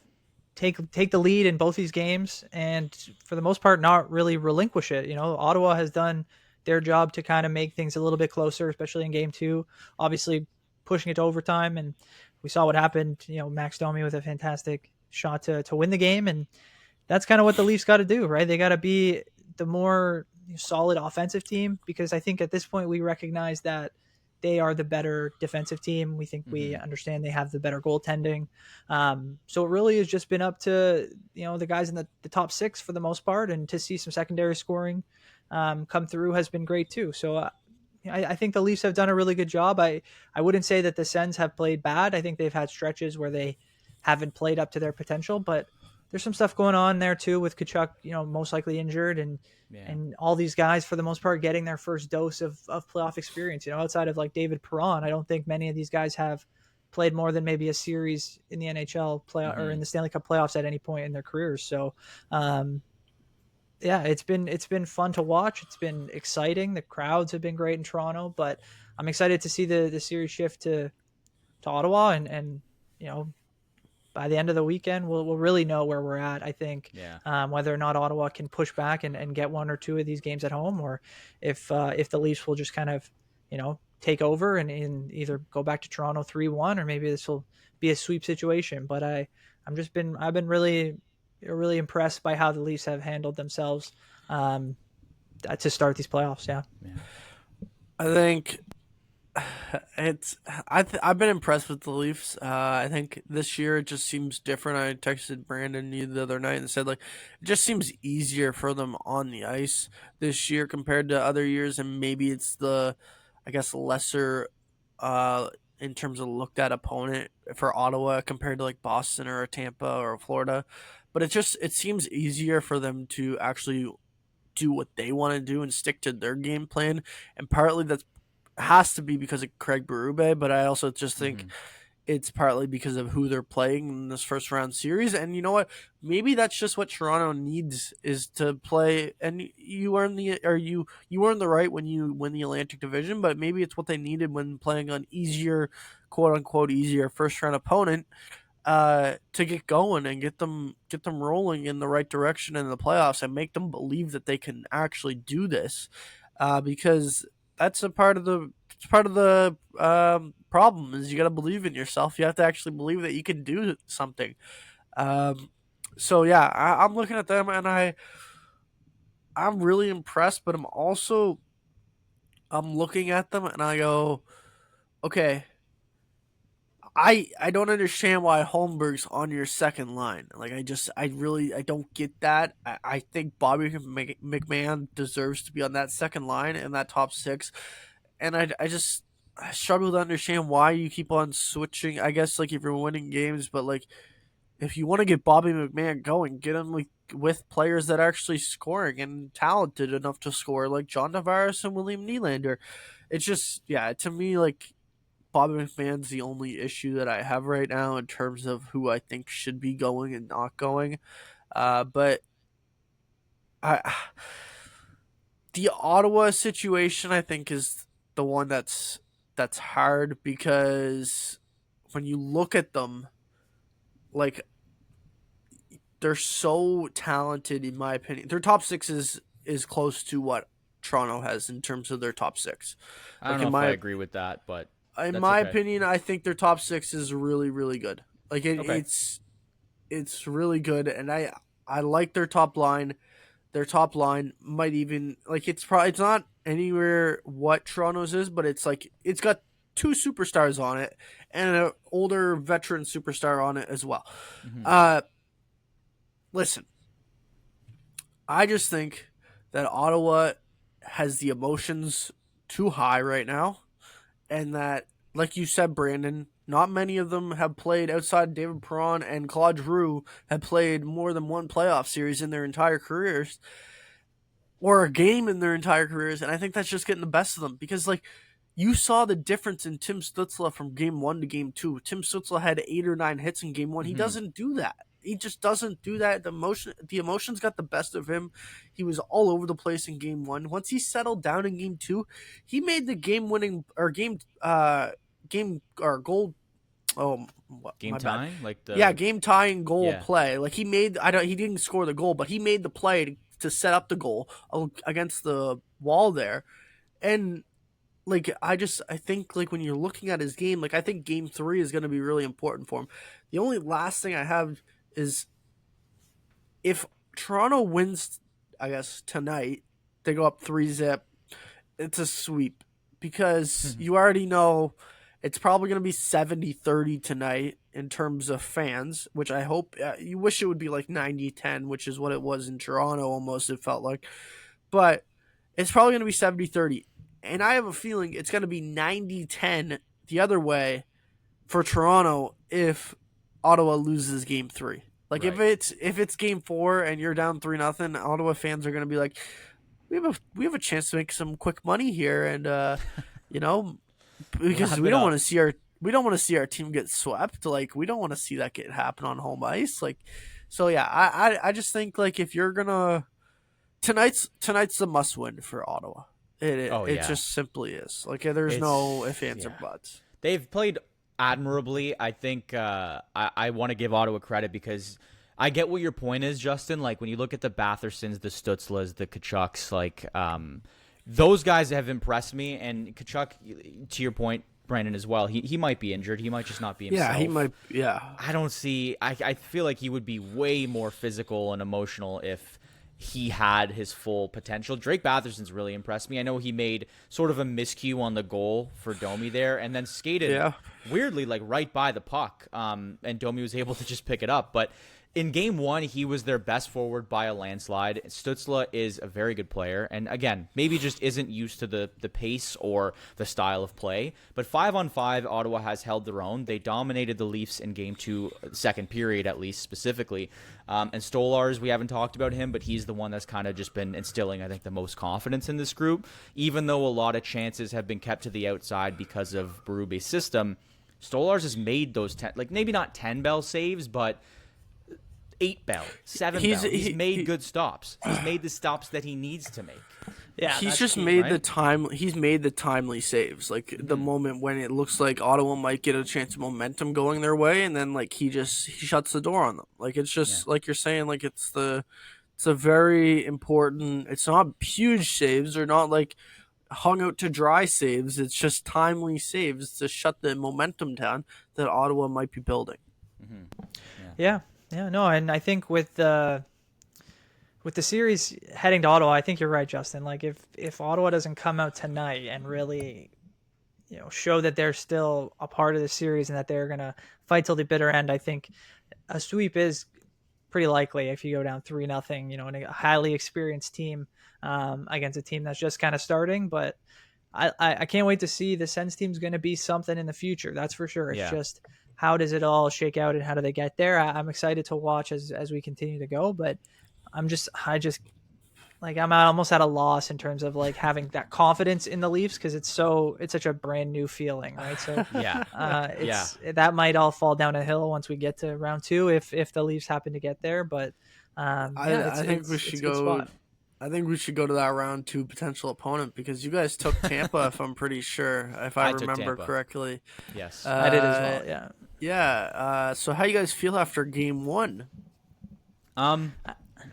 take the lead in both these games, and for the most part, not really relinquish it. Ottawa has done their job to kind of make things a little bit closer, especially in Game 2. Obviously, pushing it to overtime, and we saw what happened. Max Domi with a fantastic shot to win the game, and that's kind of what the Leafs got to do, right? They got to be the more solid offensive team, because I think at this point we recognize that they are the better defensive team. We think we understand they have the better goaltending. So it really has just been up to the guys in the top six for the most part, and to see some secondary scoring come through has been great too. So I think the Leafs have done a really good job. I wouldn't say that the Sens have played bad. I think they've had stretches where they haven't played up to their potential, but there's some stuff going on there too with Tkachuk, most likely injured, and all these guys for the most part getting their first dose of playoff experience. Outside of like David Perron, I don't think many of these guys have played more than maybe a series in the NHL or in the Stanley Cup playoffs at any point in their careers. So, it's been fun to watch. It's been exciting. The crowds have been great in Toronto, but I'm excited to see the series shift to Ottawa, and by the end of the weekend, we'll really know where we're at, I think, whether or not Ottawa can push back and get one or two of these games at home, or if the Leafs will just kind of, take over and either go back to Toronto 3-1, or maybe this will be a sweep situation. But I've been really, really impressed by how the Leafs have handled themselves to start these playoffs. Yeah. I think I've been impressed with the Leafs. I think this year it just seems different. I texted Brandon the other night and said, like, it just seems easier for them on the ice this year compared to other years, and maybe it's the, I guess, lesser in terms of looked at opponent for Ottawa compared to like Boston or Tampa or Florida. But it seems easier for them to actually do what they want to do and stick to their game plan, and partly that's has to be because of Craig Berube, but I also just think it's partly because of who they're playing in this first round series. And you know what? Maybe that's just what Toronto needs, is to play. And you earn you earn the right when you win the Atlantic Division, but maybe it's what they needed when playing an easier, quote unquote, easier first round opponent, to get going and get them rolling in the right direction in the playoffs and make them believe that they can actually do this, because that's a part of the problem, is you got to believe in yourself. You have to actually believe that you can do something. So yeah, I'm looking at them and I'm really impressed, but I'm looking at them and I go, okay, I don't understand why Holmberg's on your second line. Like, I don't get that. I think Bobby McMahon deserves to be on that second line and that top six, and I struggle to understand why you keep on switching. I guess, like, if you're winning games, but like, if you want to get Bobby McMahon going, get him with players that are actually scoring and talented enough to score, like John Tavares and William Nylander. It's just, yeah, to me, like, Bobby McMahon's the only issue that I have right now in terms of who I think should be going and not going. But I, the Ottawa situation, I think, is the one that's hard, because when you look at them, like, they're so talented, in my opinion. Their top six is close to what Toronto has in terms of their top six. I don't know if I agree with that, but in my opinion, I think their top six is really, really good. Like, it's really good, and I like their top line. Their top line might even, like, it's not anywhere what Toronto's is, but it's like, it's got two superstars on it and an older veteran superstar on it as well. Mm-hmm. Listen, I just think that Ottawa has the emotions too high right now, and that, like you said, Brandon, not many of them have played outside David Perron, and Claude Giroux have played more than one playoff series in their entire careers, or a game in their entire careers, and I think that's just getting the best of them, because, like, you saw the difference in Tim Stützle from game 1 to game 2. Tim Stützle had 8 or 9 hits in game 1. Mm-hmm. He doesn't do that. He just doesn't do that. The emotions got the best of him. He was all over the place in game 1. Once he settled down in game 2, he made the game-winning or game goal. Oh, what, game tying, like the game tying goal play. Like, he didn't score the goal, but he made the play to set up the goal against the wall there, and. Like, I think, like, when you're looking at his game, like, I think game 3 is going to be really important for him. The only last thing I have is, if Toronto wins, I guess, tonight, they go up 3-0, it's a sweep, because you already know it's probably going to be 70-30 tonight in terms of fans, which I hope, you wish it would be like 90-10, which is what it was in Toronto almost, it felt like. But it's probably going to be 70-30. And I have a feeling it's going to be 90-10 the other way for Toronto if Ottawa loses game 3. Like, right. if it's game 4 and you're down 3-0, Ottawa fans are going to be like, we have a chance to make some quick money here, and because we don't want to see our team get swept. Like, we don't want to see that happen on home ice. Like, so yeah, I just think, like, if you're gonna tonight's the must win for Ottawa. It just simply is. Like, there's no ifs, ands, or buts. They've played admirably. I think I want to give Ottawa credit, because I get what your point is, Justin. Like, when you look at the Bathersons, the Stützles, the Tkachuks, like, those guys have impressed me. And Tkachuk, to your point, Brandon, as well, he might be injured. He might just not be himself. Yeah, he might. Yeah. I feel like he would be way more physical and emotional if he had his full potential. Drake Batherson's really impressed me. I know he made sort of a miscue on the goal for Domi there, and then skated weirdly, like, right by the puck, and Domi was able to just pick it up. But in game 1, he was their best forward by a landslide. Stützle is a very good player, and again, maybe just isn't used to the pace or the style of play. But 5-on-5, Ottawa has held their own. They dominated the Leafs in game 2, second period at least, specifically. And Stolarz, we haven't talked about him, but he's the one that's kind of just been instilling, I think, the most confidence in this group. Even though a lot of chances have been kept to the outside because of Berube's system, Stolarz has made those 10, like maybe not 10 bell saves, but 8 bell, 7 bell. He's made good stops. He's made the stops that he needs to make. Yeah, he's just made the time. He's made the timely saves, like the moment when it looks like Ottawa might get a chance of momentum going their way, and then like he shuts the door on them. Like it's just like you're saying, like it's a very important. It's not huge saves or not like hung out to dry saves. It's just timely saves to shut the momentum down that Ottawa might be building. Yeah, no, and I think with the series heading to Ottawa, I think you're right, Justin. Like if Ottawa doesn't come out tonight and really, show that they're still a part of the series and that they're gonna fight till the bitter end, I think a sweep is pretty likely if you go down 3-0, and a highly experienced team against a team that's just kind of starting. But I can't wait to see the Sens team's going to be something in the future. That's for sure. It's just how does it all shake out and how do they get there? I'm excited to watch as we continue to go, but I'm almost at a loss in terms of like having that confidence in the Leafs because it's such a brand new feeling, right? So that might all fall down a hill once we get to round 2 if the Leafs happen to get there. But I think we should go. I think we should go to that round 2 potential opponent because you guys took Tampa, if I'm pretty sure, if I remember correctly. Yes, I did as well. Yeah. Yeah. So how you guys feel after game 1?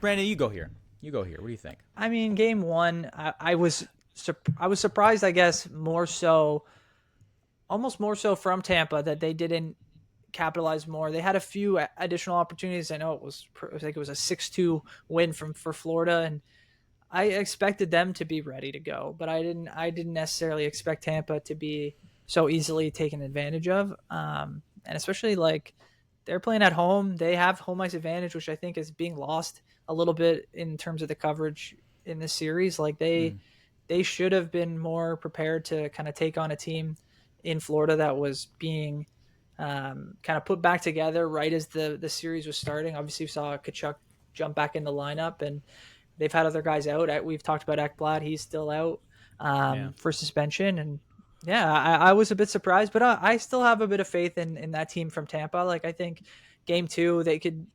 Brandon, you go here. What do you think? I mean, game 1, I was surprised, I guess, almost more so from Tampa that they didn't capitalize more. They had a few additional opportunities. I know it was a 6-2 win for Florida, and I expected them to be ready to go, but I didn't necessarily expect Tampa to be so easily taken advantage of. And especially like they're playing at home, they have home ice advantage, which I think is being lost a little bit in terms of the coverage in this series. Like they should have been more prepared to kind of take on a team in Florida that was being kind of put back together right as the series was starting. Obviously we saw Kachuk jump back in the lineup and they've had other guys out. We've talked about Ekblad. He's still out for suspension. And I was a bit surprised, but I still have a bit of faith in that team from Tampa. Like I think game 2, they could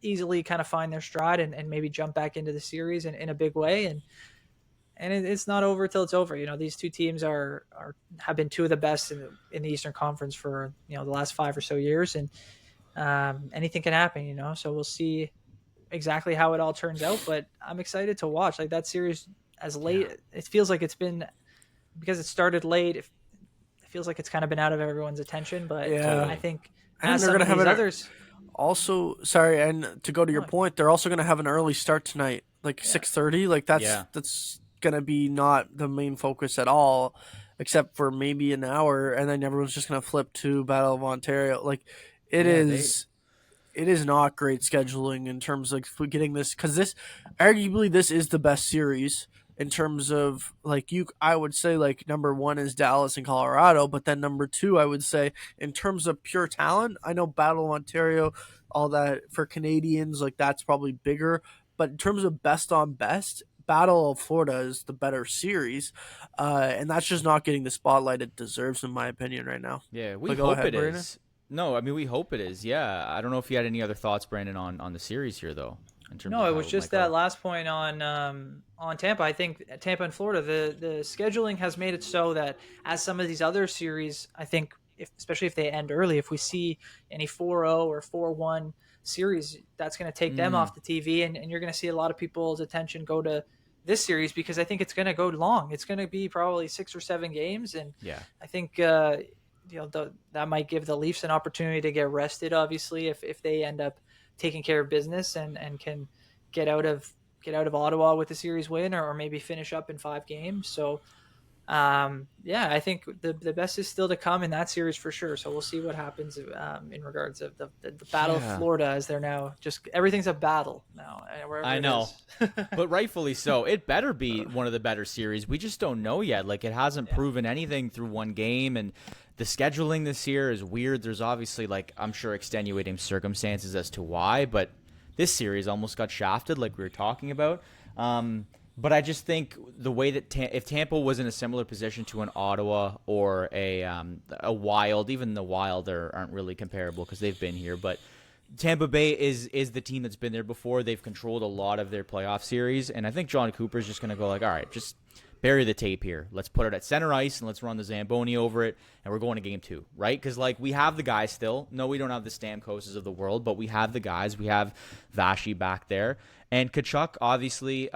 easily kind of find their stride and maybe jump back into the series in a big way. And it's not over till it's over. These two teams have been two of the best in the Eastern Conference for, the last 5 or so years. And anything can happen, so we'll see exactly how it all turns out, but I'm excited to watch. Like that series as late, it feels like it's been, because it started late, it feels like it's kind of been out of everyone's attention, but I think as they're going to have others. Also, sorry, and to go to your point, they're also going to have an early start tonight, like 6:30. Like that's going to be not the main focus at all, except for maybe an hour, and then everyone's just going to flip to Battle of Ontario. Like it is not great scheduling in terms of getting this, because arguably this is the best series in terms of I would say like number 1 is Dallas and Colorado, but then number 2 I would say in terms of pure talent, I know Battle of Ontario, all that for Canadians, like that's probably bigger, but in terms of best on best, Battle of Florida is the better series, and that's just not getting the spotlight it deserves in my opinion right now. Yeah, we hope it is. No, I mean we hope it is. Yeah, I don't know if you had any other thoughts, Brandon, on the series here though. No, it was just that last point on Tampa. I think Tampa and Florida, the scheduling has made it so that as some of these other series, I think, especially if they end early, if we see any 4-0 or 4-1 series, that's going to take them off the TV, and you're going to see a lot of people's attention go to this series because I think it's going to go long. It's going to be probably 6 or 7 games, and I think that might give the Leafs an opportunity to get rested. Obviously, if they end up taking care of business and can get out of Ottawa with a series win or maybe finish up in 5 games. So I think the best is still to come in that series for sure. So we'll see what happens in regards of the Battle of Florida, as they're now just everything's a battle now. I know, but rightfully so. It better be one of the better series. We just don't know yet. Like it hasn't proven anything through one game, and the scheduling this year is weird. There's obviously I'm sure extenuating circumstances as to why, but this series almost got shafted like we were talking about. But I just think the way that if Tampa was in a similar position to an Ottawa or a Wild, even the Wild aren't really comparable because they've been here, but Tampa Bay is the team that's been there before. They've controlled a lot of their playoff series, and I think John Cooper's just going to go like, all right, just bury the tape here. Let's put it at center ice, and let's run the Zamboni over it, and we're going to game 2, right? Because, like, we have the guys still. No, we don't have the Stamkoses of the world, but we have the guys. We have Vashi back there. And Tkachuk, obviously,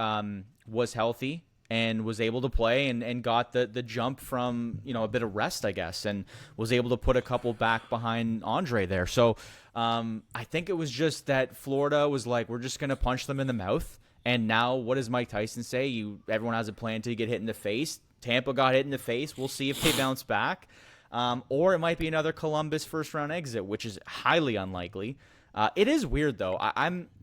was healthy and was able to play and got the jump from, a bit of rest, I guess, and was able to put a couple back behind Andre there. So I think it was just that Florida was like, we're just going to punch them in the mouth. And now what does Mike Tyson say? Everyone has a plan to get hit in the face. Tampa got hit in the face. We'll see if they bounce back. Or it might be another Columbus first-round exit, which is highly unlikely. It is weird, though.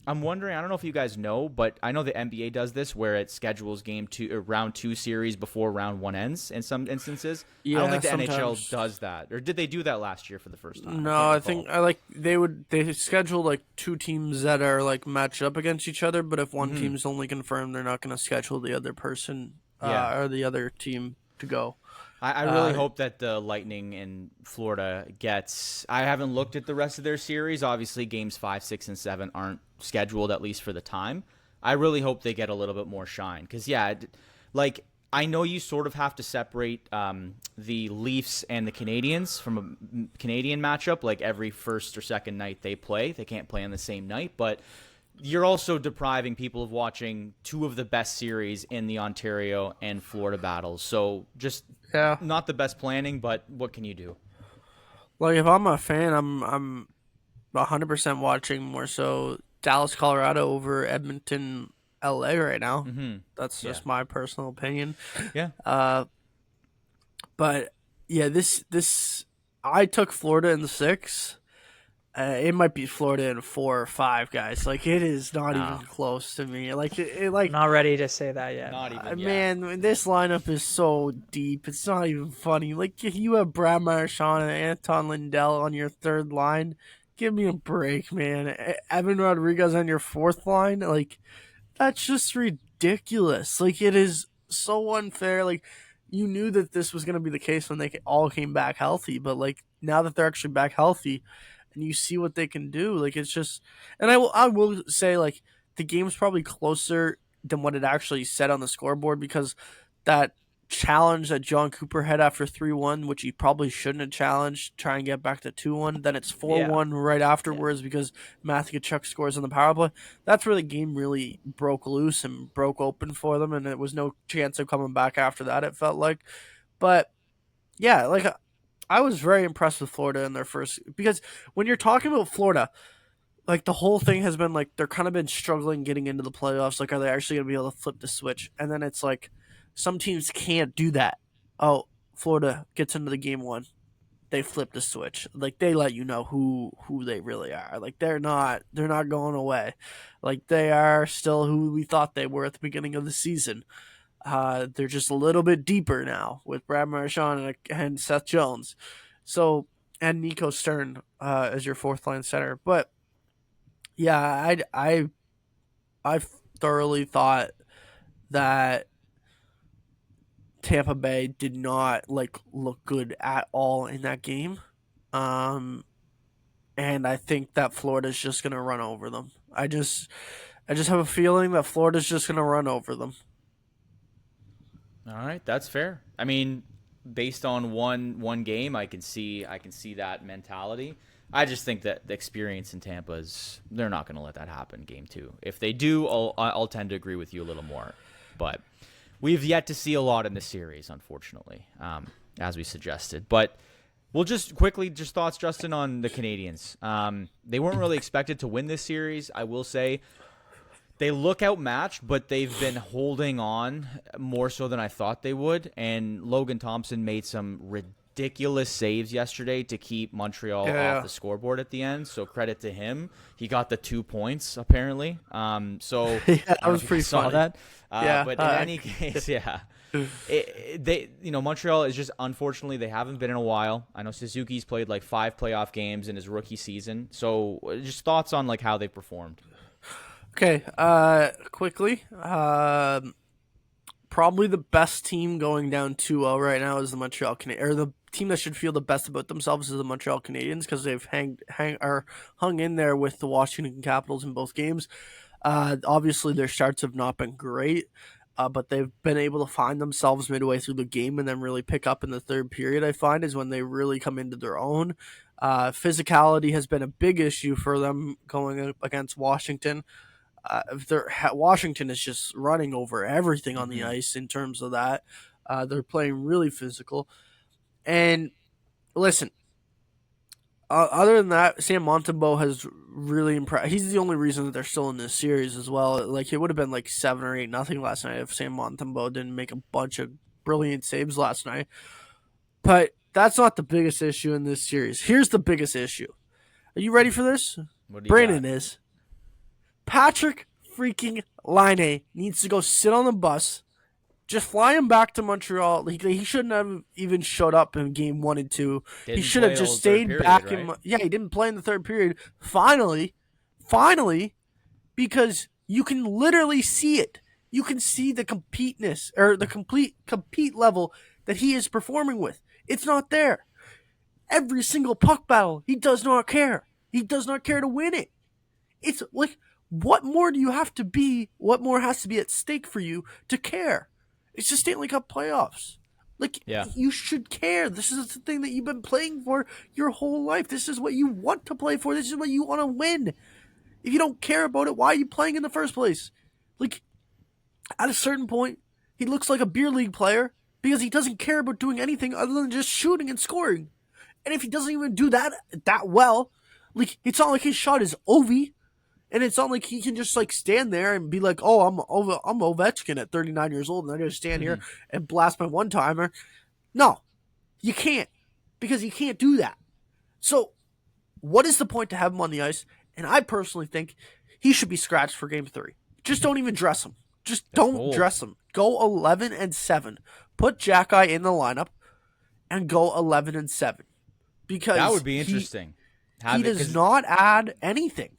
I'm wondering, I don't know if you guys know, but I know the NBA does this where it schedules round 2 series before round 1 ends in some instances. Yeah, I don't think the sometimes. NHL does that. Or did they do that last year for the first time? No, I think they schedule like 2 teams that are like matched up against each other, but if one team's only confirmed, they're not going to schedule the other person or the other team to go. I really hope that the Lightning in Florida gets – I haven't looked at the rest of their series. Obviously, games 5, 6, and 7 aren't scheduled, at least for the time. I really hope they get a little bit more shine because, I know you sort of have to separate the Leafs and the Canadians from a Canadian matchup. Like, every first or second night they play. They can't play on the same night, but – you're also depriving people of watching 2 of the best series in the Ontario and Florida battles. So just not the best planning, but what can you do? Like, if I'm a fan, I'm 100% watching more so Dallas, Colorado over Edmonton, LA right now. Mm-hmm. That's just my personal opinion. Yeah. But yeah, this I took Florida in the 6. It might be Florida in 4 or 5, guys. Like, it is not even close to me. Like, not ready to say that yet. Not even yet. Man, this lineup is so deep. It's not even funny. Like, if you have Brad Marchand and Anton Lindell on your 3rd line, give me a break, man. Evan Rodriguez on your 4th line, like, that's just ridiculous. Like, it is so unfair. Like, you knew that this was going to be the case when they all came back healthy, but, like, now that they're actually back healthy, and you see what they can do, like, it's just, and I will say, like, the game's probably closer than what it actually said on the scoreboard because that challenge that John Cooper had after 3-1, which he probably shouldn't have challenged, try and get back to 2-1, then it's 4-1 right afterwards because Matthew Tkachuk scores on the power play. That's where the game really broke loose and broke open for them, and there was no chance of coming back after that, it felt like. But yeah, like, I was very impressed with Florida in their first, because when you're talking about Florida, like, the whole thing has been like they're kind of been struggling getting into the playoffs. Like, are they actually going to be able to flip the switch? And then it's like some teams can't do that. Oh, Florida gets into the game 1, they flip the switch. Like, they let you know who they really are. Like, they're not going away. Like, they are still who we thought they were at the beginning of the season. They're just a little bit deeper now with Brad Marchand and Seth Jones. So, and Nico Stern as your 4th line center. But yeah, I thoroughly thought that Tampa Bay did not look good at all in that game. And I think that Florida's just going to run over them. I just have a feeling that Florida's just going to run over them. All right, that's fair. I mean, based on one game, I can see that mentality. I just think that the experience in Tampa they're not going to let that happen game 2. If they do, I'll tend to agree with you a little more. But we've yet to see a lot in this series, unfortunately, as we suggested. But we'll just quickly, just thoughts, Justin, on the Canadians. They weren't really expected to win this series, I will say. They look outmatched, but they've been holding on more so than I thought they would. And Logan Thompson made some ridiculous saves yesterday to keep Montreal off the scoreboard at the end. So credit to him. He got the 2 points, apparently. So that was pretty saw funny. that. But in any case, Montreal is just, unfortunately, they haven't been in a while. I know Suzuki's played like 5 playoff games in his rookie season. So just thoughts on like how they performed. Okay, quickly. probably the best team going down 2-0 right now is the Montreal Canadiens, or the team that should feel the best about themselves is the Montreal Canadiens, because they've hung in there with the Washington Capitals in both games. Obviously, their starts have not been great, but they've been able to find themselves midway through the game and then really pick up in the third period, I find, is when they really come into their own. Physicality has been a big issue for them going up against Washington. Washington is just running over everything on the ice in terms of that. They're playing really physical. And listen, other than that, Sam Montembeault has really impressed. He's the only reason that they're still in this series as well. Like, it would have been like 7 or 8-0 last night if Sam Montembeault didn't make a bunch of brilliant saves last night. But that's not the biggest issue in this series. Here's the biggest issue. Are you ready for this? Brandon is. Patrick freaking Laine needs to go sit on the bus. Just fly him back to Montreal. He shouldn't have even showed up in game 1 and 2. He should have just stayed back. Right? He didn't play in the third period. Finally, because you can literally see it. You can see the completeness, or the compete level that he is performing with. It's not there. Every single puck battle, he does not care. He does not care to win it. It's like, what more do you have to be? What more has to be at stake for you to care? It's the Stanley Cup playoffs. You should care. This is the thing that you've been playing for your whole life. This is what you want to play for. This is what you want to win. If you don't care about it, why are you playing in the first place? At a certain point, he looks like a beer league player because he doesn't care about doing anything other than just shooting and scoring. And if he doesn't even do that well, it's not like his shot is Ovi. And it's not like he can just stand there and be like, oh, I'm Ovechkin at 39 years old and I'm going to stand here and blast my one-timer. No, you can't, because he can't do that. So what is the point to have him on the ice? And I personally think he should be scratched for game 3. Just don't even dress him. Dress him. Go 11-7. Put Jack-Eye in the lineup and go 11-7. Because that would be interesting. He does not add anything.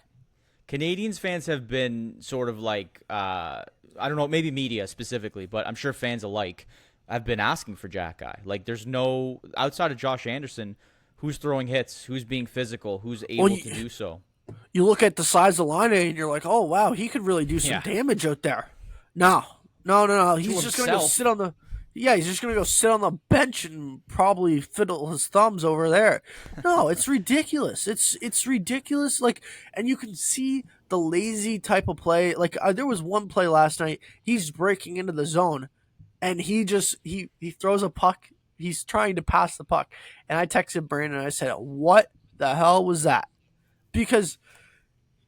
Canadiens fans have been sort of I don't know, maybe media specifically, but I'm sure fans alike have been asking for Jack-Eye. There's no, outside of Josh Anderson, who's throwing hits, who's being physical, who's able to do so. You look at the size of Laine and you're like, oh, wow, he could really do some damage out there. No. He's just going to go sit on the... Yeah, he's just going to go sit on the bench and probably fiddle his thumbs over there. No, it's ridiculous. It's ridiculous. And you can see the lazy type of play. There was one play last night. He's breaking into the zone, and he throws a puck. He's trying to pass the puck. And I texted Brandon, and I said, what the hell was that? Because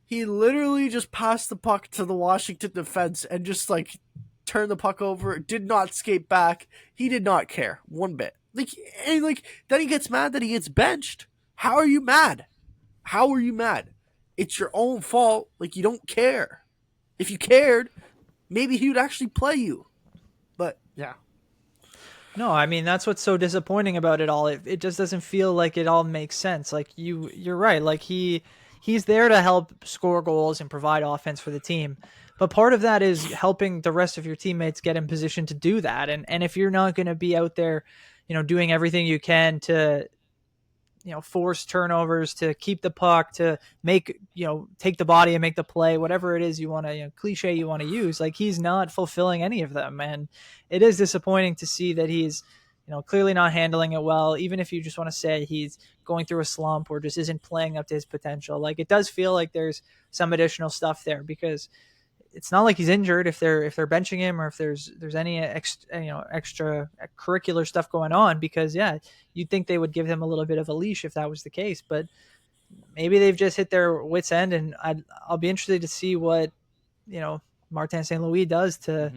he literally just passed the puck to the Washington defense and just, turned the puck over, did not skate back. He did not care one bit. Then he gets mad that he gets benched. How are you mad? It's your own fault. You don't care. If you cared, maybe he would actually play you. But yeah. No, I mean, that's what's so disappointing about it all. It just doesn't feel like it all makes sense. You're right. He's there to help score goals and provide offense for the team. But part of that is helping the rest of your teammates get in position to do that. And if you're not going to be out there, doing everything you can to, force turnovers, to keep the puck, to make, take the body and make the play, whatever it is you want to, cliche you want to use, he's not fulfilling any of them. And it is disappointing to see that he's, clearly not handling it well. Even if you just want to say he's going through a slump or just isn't playing up to his potential, it does feel like there's some additional stuff there, because it's not like he's injured if they're benching him, or if there's any extra curricular stuff going on, because you'd think they would give him a little bit of a leash if that was the case. But maybe they've just hit their wits end, and I'll be interested to see what Martin St. Louis does to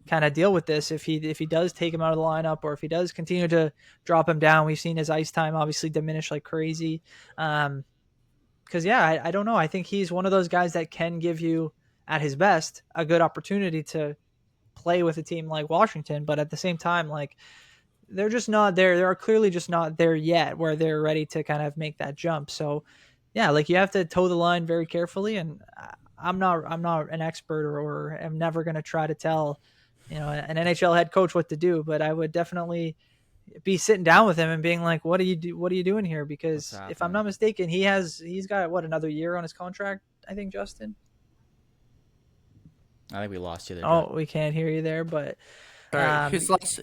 kind of deal with this. If he does take him out of the lineup, or if he does continue to drop him down. We've seen his ice time obviously diminish like crazy. Because I don't know. I think he's one of those guys that can give you, at his best, a good opportunity to play with a team like Washington. But at the same time, they're just not there. They're clearly just not there yet where they're ready to kind of make that jump. So you have to toe the line very carefully. And I'm not an expert or am never going to try to tell an NHL head coach what to do, but I would definitely be sitting down with him and being like, what are you doing here? Because if I'm not mistaken, he's got another year on his contract, I think, Justin. I think we lost you there. Oh, we can't hear you there, but all right,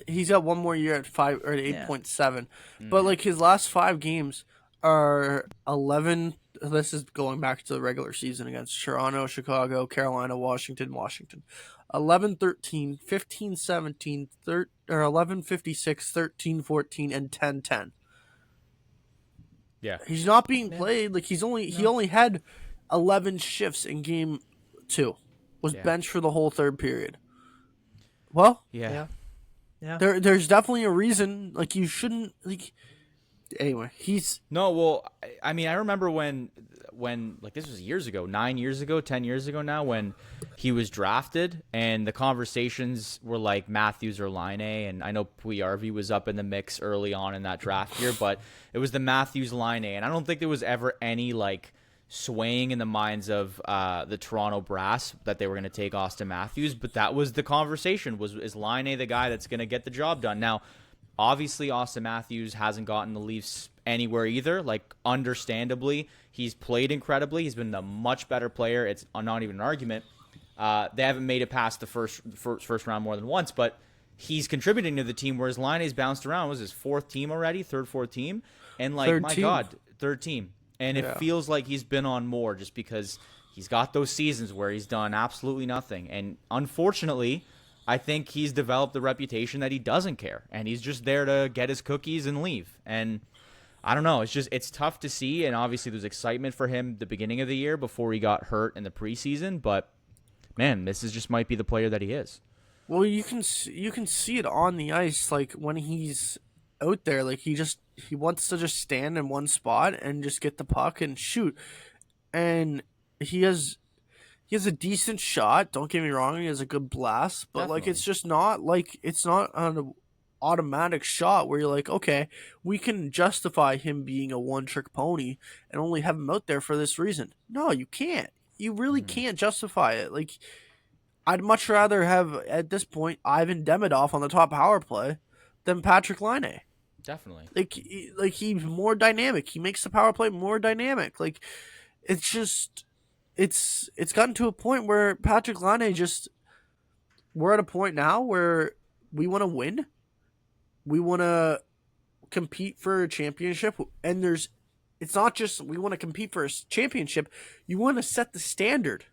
he's got one more year at 8.7, but like his last 5 games are 11. This is going back to the regular season against Toronto, Chicago, Carolina, Washington. 11-13, 15-17, 11-56, 13-14, and 10-10. Yeah, he's not being played. Like he only had 11 shifts in game 2. Was benched for the whole third period. Well, yeah. There's definitely a reason. Like you shouldn't like. Anyway, I mean, I remember when like this was years ago, 9 years ago, 10 years ago now, when he was drafted, and the conversations were like Matthews or Line, and I know Puyarvi was up in the mix early on in that draft year, but it was the Matthews Line, and I don't think there was ever any like swaying in the minds of the Toronto Brass that they were going to take Austin Matthews, but that was the conversation: is Line the guy that's going to get the job done? Now, obviously, Austin Matthews hasn't gotten the Leafs anywhere either. Like, understandably, he's played incredibly. He's been a much better player. It's not even an argument. They haven't made it past the first round more than once, but he's contributing to the team, whereas Laine's bounced around. It was his fourth team already, fourth team, and like third team. And it feels like he's been on more just because he's got those seasons where he's done absolutely nothing. And unfortunately, I think he's developed the reputation that he doesn't care, and he's just there to get his cookies and leave. And I don't know. It's tough to see, and obviously there's excitement for him the beginning of the year before he got hurt in the preseason. But man, this just might be the player that he is. Well, you can see it on the ice, like when he's out there, like he wants to just stand in one spot and just get the puck and shoot, and he has a decent shot. Don't get me wrong, he has a good blast, but Definitely. like it's not an automatic shot where you're like, okay, we can justify him being a one-trick pony and only have him out there for this reason. No, you can't. You really can't justify it. Like, I'd much rather have at this point Ivan Demidov on the top power play than Patrick Laine. Definitely. Like he's more dynamic. He makes the power play more dynamic. Like, it's just. It's gotten to a point where Patrick Laine we're at a point now where we want to win. We want to compete for a championship, and it's not just we want to compete for a championship. You want to set the standard.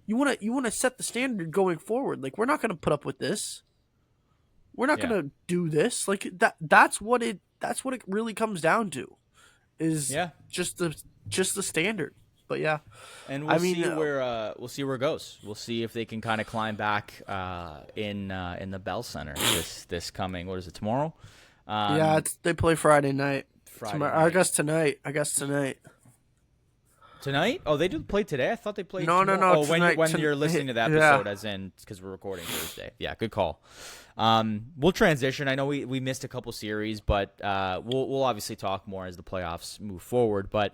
You want to set the standard going forward. Like, we're not going to put up with this. We're not going to do this. Like that's what it really comes down to. Is just the standard. But yeah, and we'll see where it goes. We'll see if they can kind of climb back in the Bell Center this coming. What is it, tomorrow? They play Friday night. Night. I guess tonight. Tonight? Oh, they do play today. I thought they played. No. Oh, tonight, when you're listening to the episode, as in because we're recording Thursday. Yeah, good call. We'll transition. I know we missed a couple series, but we'll obviously talk more as the playoffs move forward. But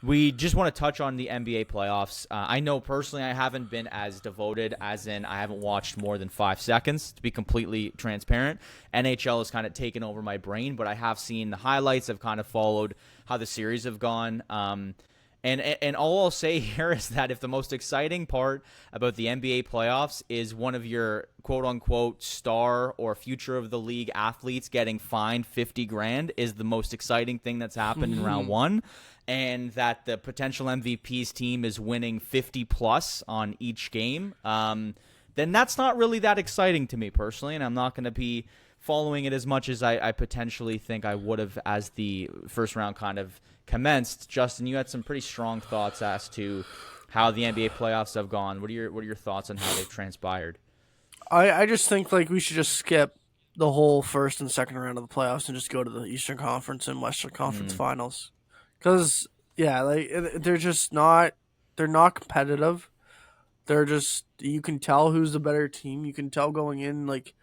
we just want to touch on the NBA playoffs. I know personally I haven't been as devoted, as in I haven't watched more than 5 seconds, to be completely transparent. NHL has kind of taken over my brain, but I have seen the highlights. I've kind of followed how the series have gone. And all I'll say here is that if the most exciting part about the NBA playoffs is one of your quote-unquote star or future of the league athletes getting fined $50,000 is the most exciting thing that's happened in round one, and that the potential MVP's team is winning 50-plus on each game, then that's not really that exciting to me personally, and I'm not going to be following it as much as I potentially think I would have as the first round kind of commenced. Justin, you had some pretty strong thoughts as to how the NBA playoffs have gone. What are your thoughts on how they've transpired? I just think like we should just skip the whole first and second round of the playoffs and just go to the Eastern Conference and Western Conference finals. Because like they're not competitive. They're just, you can tell who's the better team. You can tell going in like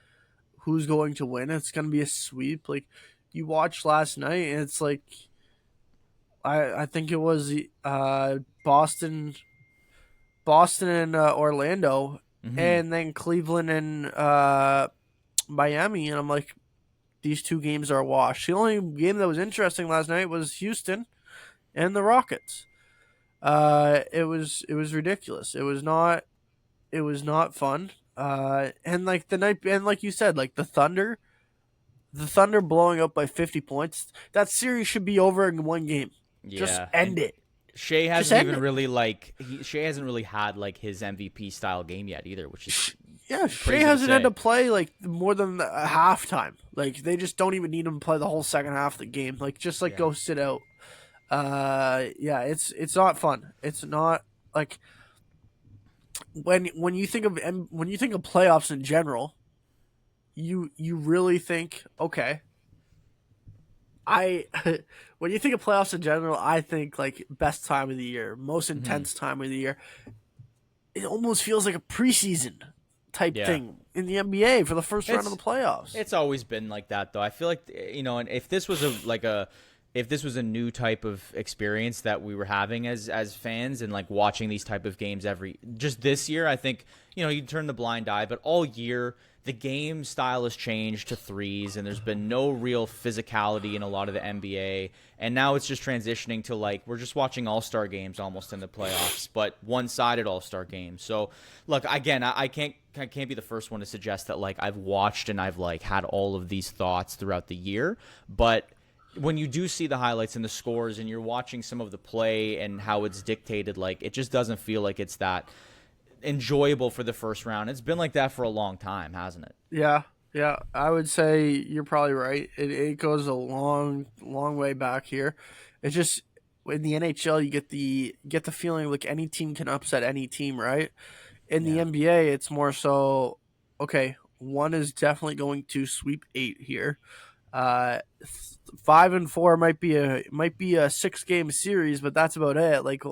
who's going to win. It's going to be a sweep. Like, you watched last night and it's like I think it was Boston and Orlando. and then Cleveland and Miami, and I'm like, these two games are a wash. The only game that was interesting last night was Houston and the Rockets. It was ridiculous. It was not fun. And like the night, and like you said, like the Thunder blowing up by 50 points. That series should be over in one game. Just Yeah, end it. Shea Just hasn't end even it. really Shea hasn't really had like his MVP style game yet either, which is Yeah, Shea crazy to hasn't had say. to play like more than a halftime. Like they just don't even need him to play the whole second half of the game. Like just like Yeah. go sit out. Yeah, it's not fun. It's not like when you think of playoffs in general, you really think, okay, I when you think of playoffs in general, I think like best time of the year, most intense time of the year. It almost feels like a preseason type Yeah. thing in the NBA for the first round of the It's playoffs. it's always been like that though. I feel like and if this was if this was a new type of experience that we were having as fans and like watching these type of games just this year, I think you turn the blind eye, but all year the game style has changed to threes and there's been no real physicality in a lot of the NBA, and now it's just transitioning to like we're just watching all-star games almost in the playoffs, but one-sided all-star games. So look, again, I can't be the first one to suggest that like I've watched and I've like had all of these thoughts throughout the year, but when you do see the highlights and the scores and you're watching some of the play and how it's dictated, like it just doesn't feel like it's that enjoyable for the first round. It's been like that for a long time, hasn't it? Yeah, I would say you're probably right. It goes a long way back here. It's just in the NHL you get the feeling like any team can upset any team, right? In the NBA, it's more so, okay, one is definitely going to sweep 8 here. 5 and 4 might be a 6-game series, but that's about it. Like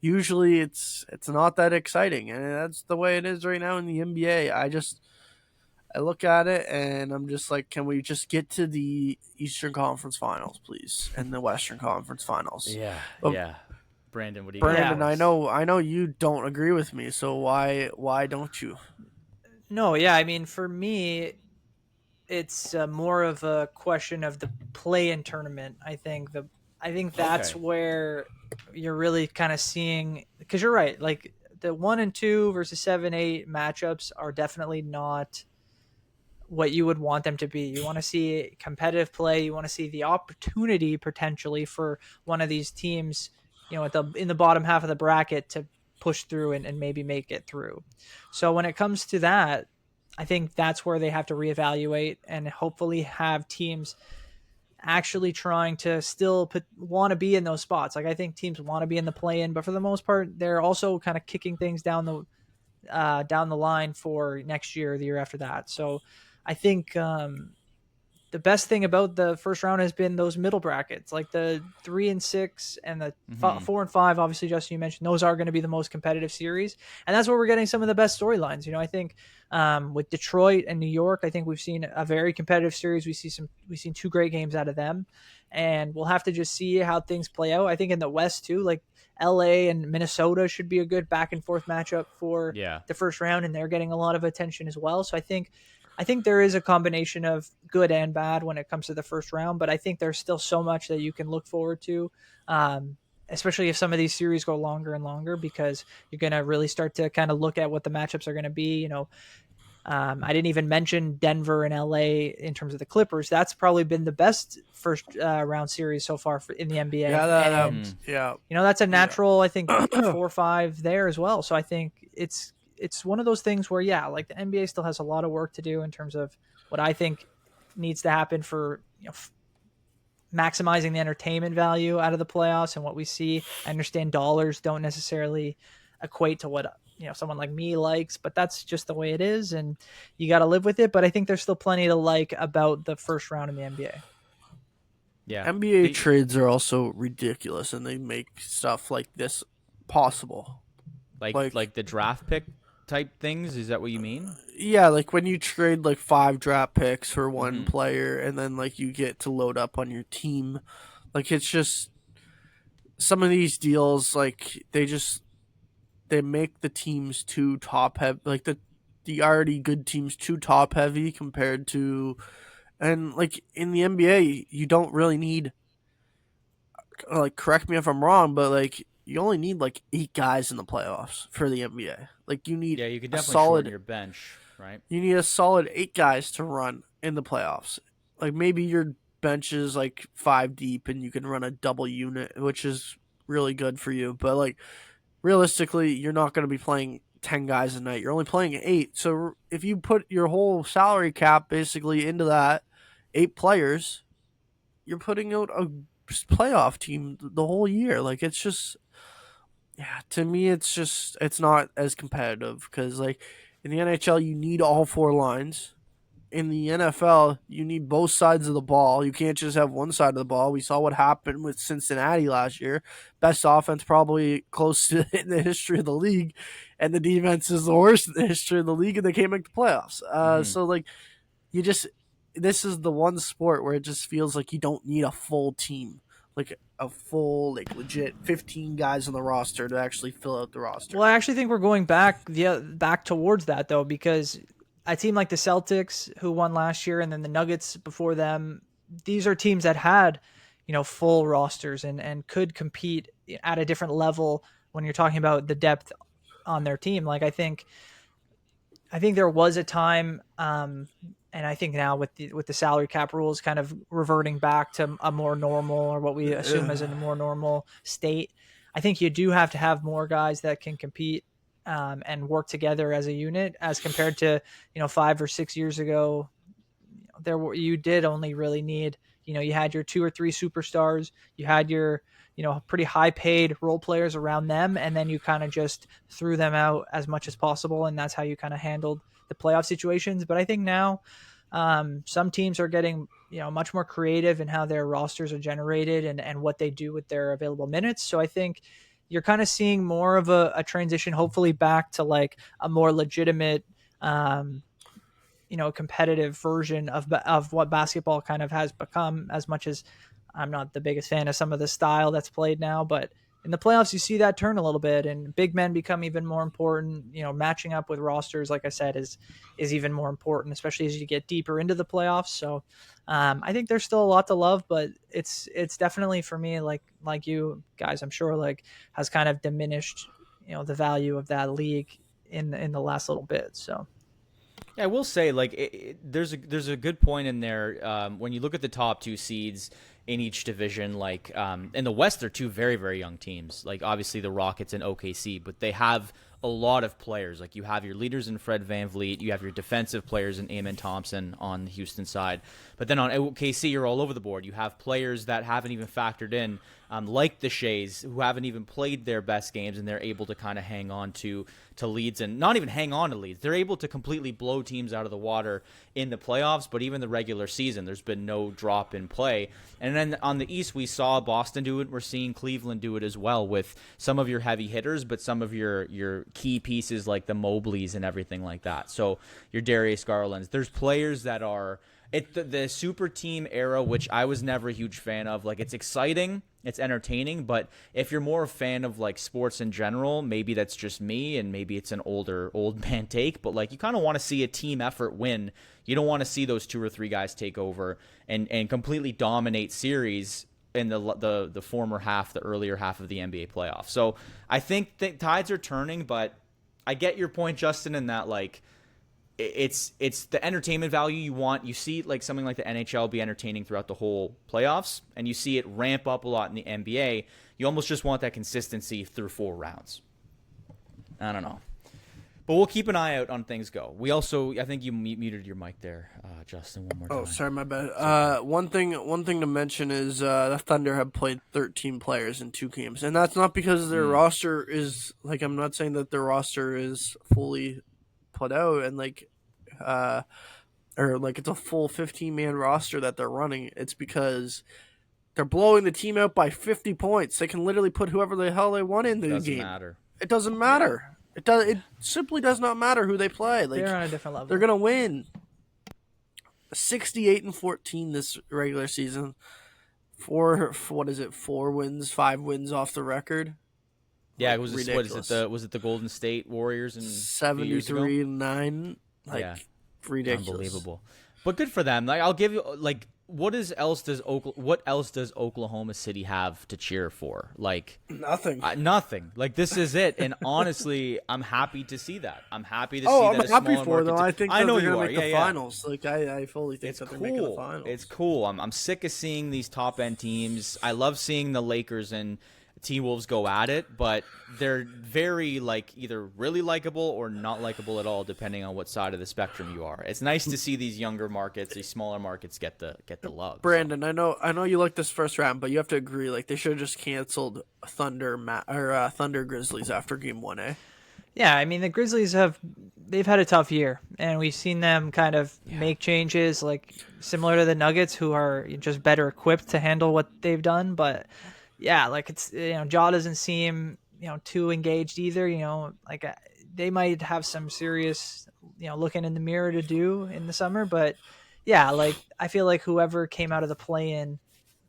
usually it's not that exciting, and that's the way it is right now in the NBA. I look at it and I'm just like, can we just get to the Eastern Conference Finals, please, and the Western Conference Finals? Yeah. Brandon, what do you got? Brandon, Yeah. I know you don't agree with me, so why don't you? No, yeah, I mean, for me, it's more of a question of the play-in tournament. I think that's Okay. where you're really kind of seeing, because you're right, like the 1 and 2 versus 7-8 matchups are definitely not what you would want them to be. You want to see competitive play. You want to see the opportunity potentially for one of these teams, in the bottom half of the bracket to push through and maybe make it through. So when it comes to that, I think that's where they have to reevaluate and hopefully have teams actually trying to still want to be in those spots. Like I think teams want to be in the play-in, but for the most part, they're also kind of kicking things down the line for next year, the year after that. So I think the best thing about the first round has been those middle brackets, like the 3 and 6 and the 4 and 5. Obviously, Justin, you mentioned those are going to be the most competitive series, and that's where we're getting some of the best storylines. I think with Detroit and New York, I think we've seen a very competitive series. We've seen 2 great games out of them, and we'll have to just see how things play out. I think in the West too, like LA and Minnesota should be a good back and forth matchup for the first round, and they're getting a lot of attention as well. So I think there is a combination of good and bad when it comes to the first round, but I think there's still so much that you can look forward to, especially if some of these series go longer and longer, because you're going to really start to kind of look at what the matchups are going to be. I didn't even mention Denver and LA in terms of the Clippers. That's probably been the best first round series so far in the NBA. That's a natural, I think, 4 or 5 there as well. So I think it's one of those things where, like the NBA still has a lot of work to do in terms of what I think needs to happen for maximizing the entertainment value out of the playoffs and what we see. I understand dollars don't necessarily equate to what someone like me likes, but that's just the way it is, and you got to live with it. But I think there's still plenty to like about the first round in the NBA. Yeah, NBA trades are also ridiculous, and they make stuff like this possible. Like the draft pick type things. Is that what you mean? Yeah, like when you trade like 5 draft picks for one player, and then like you get to load up on your team. Like it's just some of these deals, like they just they make the teams too top heavy, like the already good teams too top heavy compared to, and like in the NBA, you don't really need, like, correct me if I'm wrong, but like you only need like 8 guys in the playoffs for the NBA. Like Yeah, you could a definitely shorten solid your bench, right? you need a solid 8 guys to run in the playoffs. Like maybe your bench is like 5 deep and you can run a double unit, which is really good for you. But like realistically, you're not going to be playing 10 guys a night. You're only playing 8. So if you put your whole salary cap basically into that 8 players, you're putting out a playoff team the whole year. Like it's just, yeah, to me it's not as competitive because like in the NHL you need all 4 lines. In the NFL, you need both sides of the ball. You can't just have one side of the ball. We saw what happened with Cincinnati last year. Best offense probably close to in the history of the league, and the defense is the worst in the history of the league, and they can't make the playoffs. So like you just, this is the one sport where it just feels like you don't need a full team, like a full, like legit 15 guys on the roster to actually fill out the roster. Well, I actually think we're going back towards that though, because a team like the Celtics, who won last year, and then the Nuggets before them, these are teams that had, full rosters and could compete at a different level when you're talking about the depth on their team. Like I think there was a time, and I think now with the salary cap rules kind of reverting back to a more normal, or what we assume as a more normal state, I think you do have to have more guys that can compete and work together as a unit, as compared to 5 or 6 years ago. You did only really need, you had your 2 or 3 superstars, you had your pretty high paid role players around them, and then you kind of just threw them out as much as possible, and that's how you kind of handled the playoff situations. But I think now some teams are getting much more creative in how their rosters are generated and what they do with their available minutes. So I think you're kind of seeing more of a transition, hopefully back to like a more legitimate competitive version of what basketball kind of has become, as much as I'm not the biggest fan of some of the style that's played now. But in the playoffs, you see that turn a little bit, and big men become even more important. Matching up with rosters, like I said, is even more important, especially as you get deeper into the playoffs. So I think there's still a lot to love, but it's definitely, for me, like you guys, I'm sure, like, has kind of diminished the value of that league in the last little bit. So Yeah, I will say, like, there's a good point in there when you look at the top 2 seeds in each division. Like, in the West, they're 2 very, very young teams. Like, obviously the Rockets and OKC, but they have a lot of players. Like, you have your leaders in Fred VanVleet, you have your defensive players in Amen Thompson on the Houston side. But then on OKC, you're all over the board. You have players that haven't even factored in, like the Shays, who haven't even played their best games, and they're able to kind of hang on to leads, and not even hang on to leads. They're able to completely blow teams out of the water in the playoffs, but even the regular season, there's been no drop in play. And then on the East, we saw Boston do it. We're seeing Cleveland do it as well, with some of your heavy hitters, but some of your key pieces like the Mobleys and everything like that. So your Darius Garlands. There's players that are the super team era, which I was never a huge fan of. Like, it's exciting, it's entertaining, but if you're more a fan of like sports in general, maybe that's just me, and maybe it's an old man take, but like, you kind of want to see a team effort win. You don't want to see those 2 or 3 guys take over and completely dominate series in the former half, the earlier half of the NBA playoffs. So I think the tides are turning, but I get your point, Justin, in that, like, it's the entertainment value you want. You see, like, something like the NHL be entertaining throughout the whole playoffs, and you see it ramp up a lot in the NBA. You almost just want that consistency through 4 rounds. I don't know. But we'll keep an eye out on things go. We also, I think you muted your mic there, Justin, one more time. Oh, sorry, my bad. One thing to mention is the Thunder have played 13 players in 2 games, and that's not because their roster is, like, I'm not saying that their roster is fully put out and like or like it's a full 15-man roster that they're running. It's because they're blowing the team out by 50 points. They can literally put whoever the hell they want in the game. Doesn't matter. It doesn't matter. It simply does not matter who they play. Like, they're on a different level. They're gonna win. 68-14 this regular season. 4 wins, 5 wins off the record. Yeah, Like, it was ridiculous. was it the Golden State Warriors and 73-9, like yeah, ridiculous. unbelievable. But good for them. Like I'll give you like what else does Oklahoma City have to cheer for? Like Nothing. nothing. Like this is it. And honestly, I'm happy to see that. I'm happy to see I'm that a happy smaller for them. market. I think I know they're you gonna are. make Yeah, the yeah. finals. Like I fully think It's that they're making the cool. finals. It's cool. I'm sick of seeing these top end teams. I love seeing the Lakers and T-Wolves go at it, but they're very like either really likable or not likable at all, depending on what side of the spectrum you are. It's nice to see these younger markets, these smaller markets get the love. Brandon, so. I know you like this first round, but you have to agree. Like they should have just canceled Thunder Grizzlies after Game 1, eh? Yeah, I mean the Grizzlies they've had a tough year, and we've seen them kind of make changes, like similar to the Nuggets, who are just better equipped to handle what they've done. But yeah, like it's Ja doesn't seem too engaged either. Like they might have some serious looking in the mirror to do in the summer. But yeah, like I feel like whoever came out of the play-in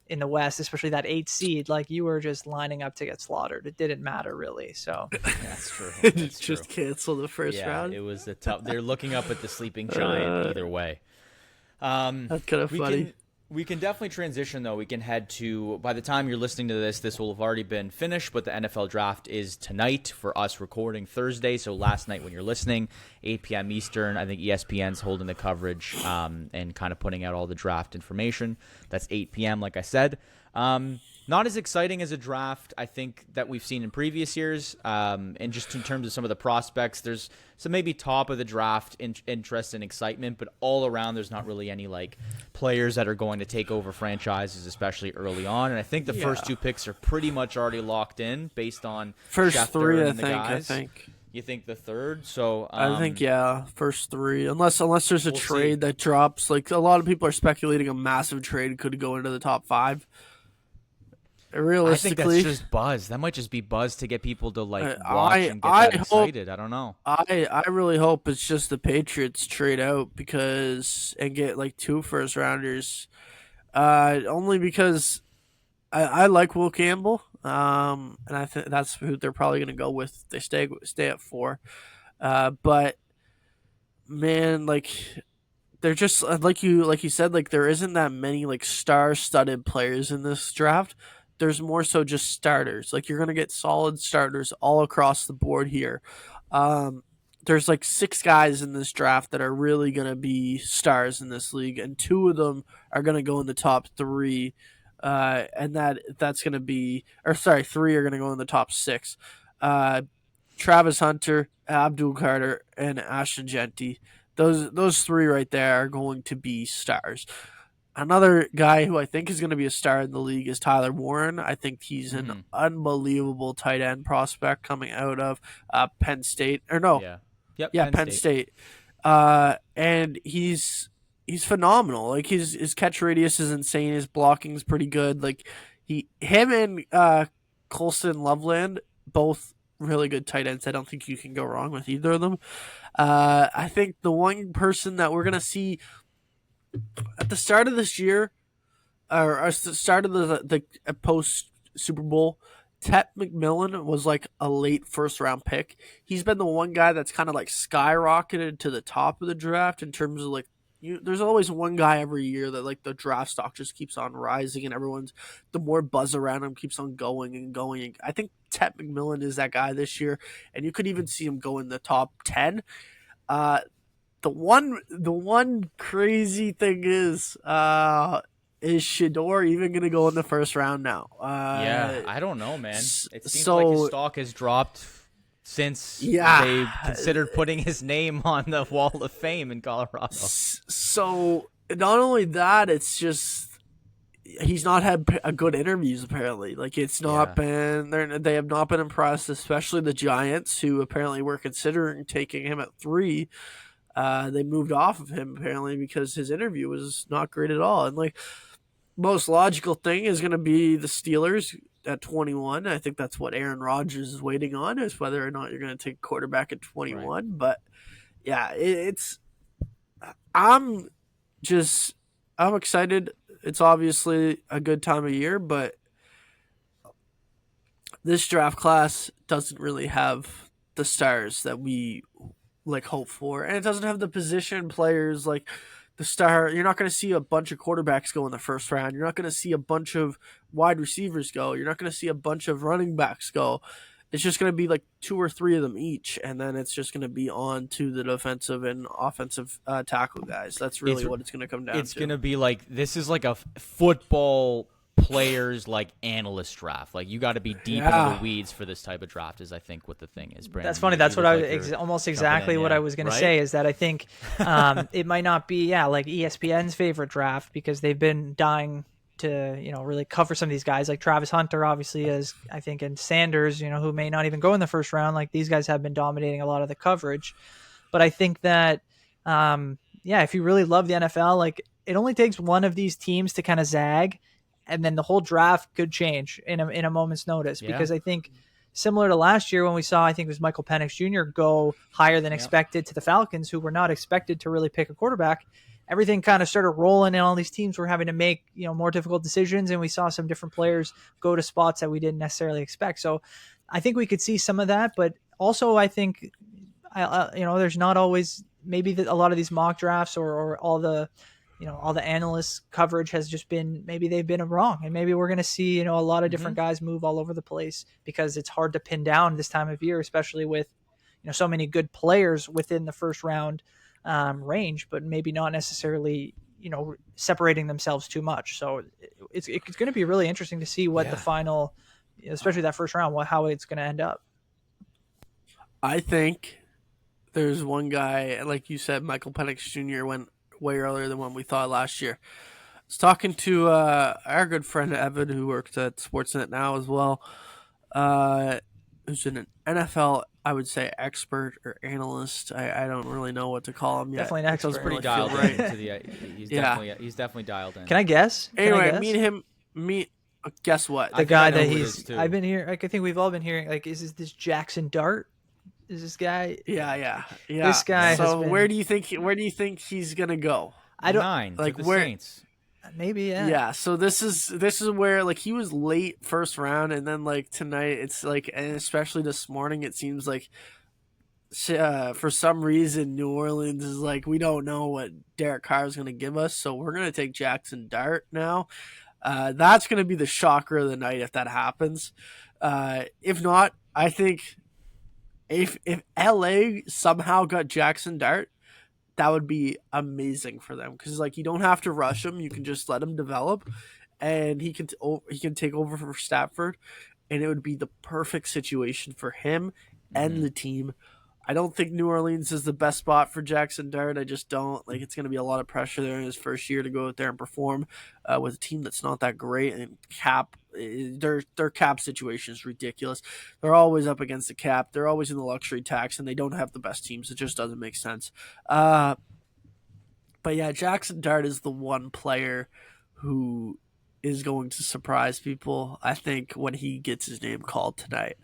in the West, especially that 8 seed, like you were just lining up to get slaughtered. It didn't matter really. So that's true. That's true. Just cancel the first round. It was a tough. They're looking up at the sleeping giant either way. That's kind of funny. We can definitely transition, though. We can head to, by the time you're listening to this will have already been finished, but the NFL draft is tonight for us recording Thursday. So last night when you're listening, 8 p.m. Eastern, I think ESPN's holding the coverage and kind of putting out all the draft information. That's 8 p.m., like I said. Not as exciting as a draft, I think, that we've seen in previous years. And just in terms of some of the prospects, there's some maybe top of the draft interest and excitement, but all around there's not really any like players that are going to take over franchises, especially early on. And I think the first 2 picks are pretty much already locked in based on first Schefter 3. I think. You think the third? So I think first 3. Unless there's a trade that drops. Like a lot of people are speculating a massive trade could go into the top 5. Realistically, I think that's just buzz. That might just be buzz to get people to like watch and get excited. I don't know. I really hope it's just the Patriots trade out and get like 2 first rounders. Only because I like Will Campbell. And I think that's who they're probably going to go with. They stay at 4. But man, like they're just like you said, like there isn't that many like star-studded players in this draft. There's more so just starters. Like you're gonna get solid starters all across the board here. There's like 6 guys in this draft that are really gonna be stars in this league, and 2 of them are gonna go in the top 3. And that's gonna be, 3 are gonna go in the top 6. Travis Hunter, Abdul Carter, and Ashton Genty. Those 3 right there are going to be stars. Another guy who I think is going to be a star in the league is Tyler Warren. I think he's an unbelievable tight end prospect coming out of Penn State. Or no. Yeah. Penn State. And he's phenomenal. Like his catch radius is insane. His blocking is pretty good. Like him and Colston Loveland, both really good tight ends. I don't think you can go wrong with either of them. I think the one person that we're going to see at the start of this year, or at the start of the post Super Bowl, Tet McMillan was like a late first round pick. He's been the one guy that's kind of like skyrocketed to the top of the draft in terms of like, there's always one guy every year that like the draft stock just keeps on rising and the more buzz around him keeps on going and going. I think Tet McMillan is that guy this year, and you could even see him go in the top 10. The one crazy thing is Shedeur even going to go in the first round now? I don't know, man. It seems like his stock has dropped since they considered putting his name on the Wall of Fame in Colorado. So not only that, it's just he's not had good interviews apparently. Like it's not been they have not been impressed, especially the Giants, who apparently were considering taking him at 3. They moved off of him apparently because his interview was not great at all. And like most logical thing is going to be the Steelers at 21. I think that's what Aaron Rodgers is waiting on, is whether or not you're going to take quarterback at 21. Right. But yeah, I'm excited. It's obviously a good time of year, but this draft class doesn't really have the stars that we like hope for, and it doesn't have the position players like the star. You're not going to see a bunch of quarterbacks go in the first round. You're not going to see a bunch of wide receivers go. You're not going to see a bunch of running backs go. It's just going to be like 2 or 3 of them each, and then it's just going to be on to the defensive and offensive tackle guys. That's really what it's going to come down to. It's going to be like, this is like a football players like analyst draft. Like, you got to be deep into the weeds for this type of draft, is I think what the thing is. Brandon, that's funny. That's what almost exactly what I was going to say, is that I think it might not be like ESPN's favorite draft, because they've been dying to really cover some of these guys, like Travis Hunter obviously is, I think, and Sanders, who may not even go in the first round. Like, these guys have been dominating a lot of the coverage. But I think that if you really love the NFL, like, it only takes one of these teams to kind of zag, and then the whole draft could change in a moment's notice. Because I think, similar to last year when we saw, I think it was Michael Penix Jr. go higher than expected to the Falcons, who were not expected to really pick a quarterback, everything kind of started rolling, and all these teams were having to make more difficult decisions, and we saw some different players go to spots that we didn't necessarily expect. So I think we could see some of that, but also I think there's not always, maybe a lot of these mock drafts or all the all the analysts coverage has just been, maybe they've been wrong, and maybe we're going to see a lot of different guys move all over the place, because it's hard to pin down this time of year, especially with so many good players within the first round range, but maybe not necessarily separating themselves too much. So it's going to be really interesting to see what the final, especially that first round, how it's going to end up. I think there's one guy, like you said, Michael Penix Jr. went way earlier than what we thought last year. I was talking to our good friend Evan, who works at Sportsnet now as well, who's an NFL, I would say, expert or analyst. I don't really know what to call him yet. Definitely an expert. He's pretty dialed in. He's definitely dialed in. Can I guess? Anyway, guess what? The guy that I've been hearing, like, I think we've all been hearing, like, is this Jackson Dart? Is this guy? Yeah. This guy. So where do you think he's gonna go? I don't 9, like the where. Saints. Maybe Yeah. So this is where, like, he was late first round, and then like tonight it's like, and especially this morning, it seems like for some reason New Orleans is like, we don't know what Derek Carr is gonna give us, so we're gonna take Jackson Dart now. That's gonna be the shocker of the night if that happens. If not, I think. If LA somehow got Jackson Dart, that would be amazing for them, because like, you don't have to rush him. You can just let him develop, and he can take over for Stafford, and it would be the perfect situation for him and the team. I don't think New Orleans is the best spot for Jackson Dart. I just don't. Like, it's going to be a lot of pressure there in his first year to go out there and perform with a team that's not that great, and their cap situation is ridiculous. They're always up against the cap. They're always in the luxury tax, and they don't have the best teams. It just doesn't make sense. But yeah, Jackson Dart is the one player who is going to surprise people, I think, when he gets his name called tonight.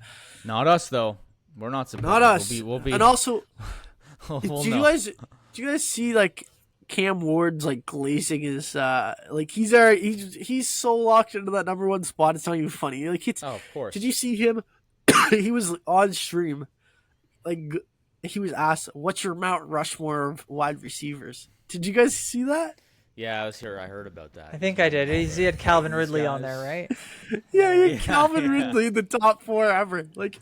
Not us, though. We're not surprised. Not us. We'll be. And also, we'll do you guys see, like, Cam Ward's like glazing his like, he's so locked into that number 1 spot, it's not even funny. Like, of course. Did you see him? He was on stream, like, he was asked, "What's your Mount Rushmore of wide receivers?" Did you guys see that? Yeah, I was here. I heard about that. I think I did. He had Calvin Ridley on there, right? Yeah, Calvin Ridley in the top 4 ever. Like,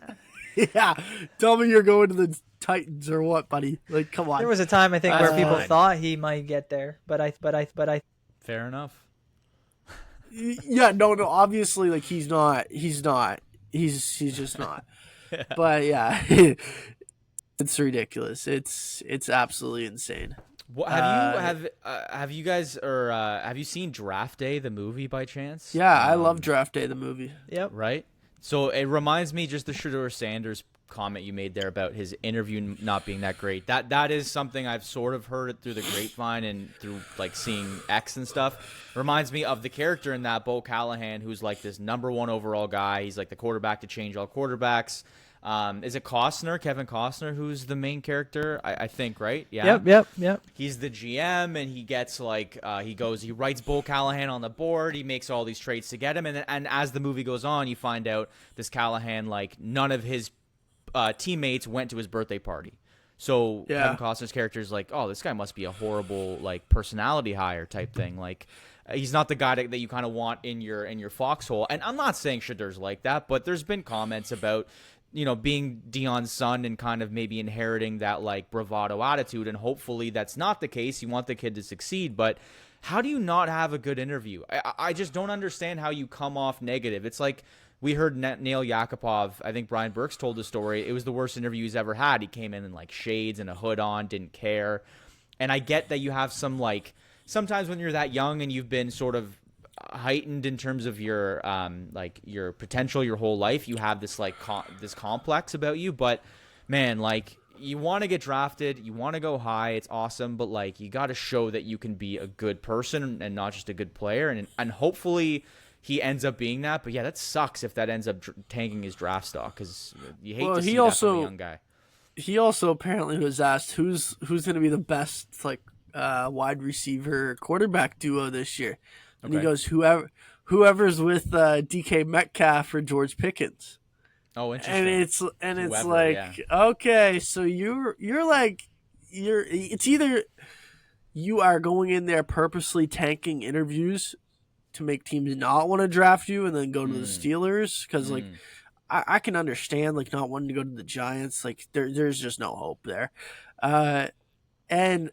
yeah, tell me you're going to the Titans or what, buddy? Like, come on. There was a time, I think, where people thought he might get there, but I. Fair enough. Yeah, no, obviously, like, he's not. He's just not. But yeah, it's ridiculous. It's absolutely insane. Have you guys, or have you seen Draft Day, the movie, by chance? Yeah, I love Draft Day, the movie. Yep. Right. So it reminds me just the Shedeur Sanders comment you made there about his interview not being that great. That is something I've sort of heard it through the grapevine and through, like, seeing X and stuff. Reminds me of the character in that, Bo Callahan, who's like this number 1 overall guy. He's like the quarterback to change all quarterbacks. Is it Kevin Costner, who's the main character? I think, right? Yeah. Yep. He's the GM, and he gets he writes Bo Callahan on the board. He makes all these trades to get him, and as the movie goes on, you find out this Callahan, none of his teammates went to his birthday party. So Kevin Costner's character is like, oh, this guy must be a horrible personality hire type thing. He's not the guy that you kind of want in your foxhole. And I'm not saying Shedder's like that, but there's been comments about being Dion's son and kind of maybe inheriting that bravado attitude. And hopefully that's not the case. You want the kid to succeed, but how do you not have a good interview? I just don't understand how you come off negative. It's like we heard Nail Yakupov. I think Brian Burks told the story. It was the worst interview he's ever had. He came in shades and a hood on, didn't care. And I get that you have some sometimes when you're that young and you've been sort of heightened in terms of your your potential your whole life, you have this this complex about you. But man, you want to get drafted, you want to go high, it's awesome, but you got to show that you can be a good person and not just a good player, and hopefully he ends up being that. But yeah, that sucks if that ends up tanking his draft stock, because you hate to see that from a young guy. He also apparently was asked who's going to be the best wide receiver quarterback duo this year. And he goes, whoever's with DK Metcalf or George Pickens. Oh, interesting. And it's okay, so it's either you are going in there purposely tanking interviews to make teams not want to draft you and then go to the Steelers, because I can understand not wanting to go to the Giants. There's just no hope there, and.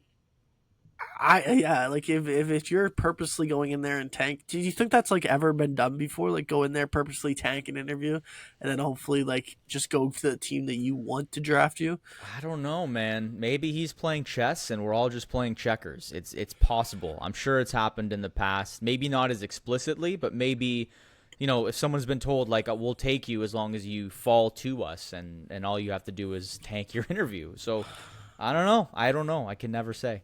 If you're purposely going in there and tank, do you think that's ever been done before? Go in there purposely tank an interview and then hopefully just go to the team that you want to draft you? I don't know, man. Maybe he's playing chess and we're all just playing checkers. It's possible. I'm sure it's happened in the past. Maybe not as explicitly, but maybe if someone's been told we'll take you as long as you fall to us, and all you have to do is tank your interview. So I don't know. I can never say.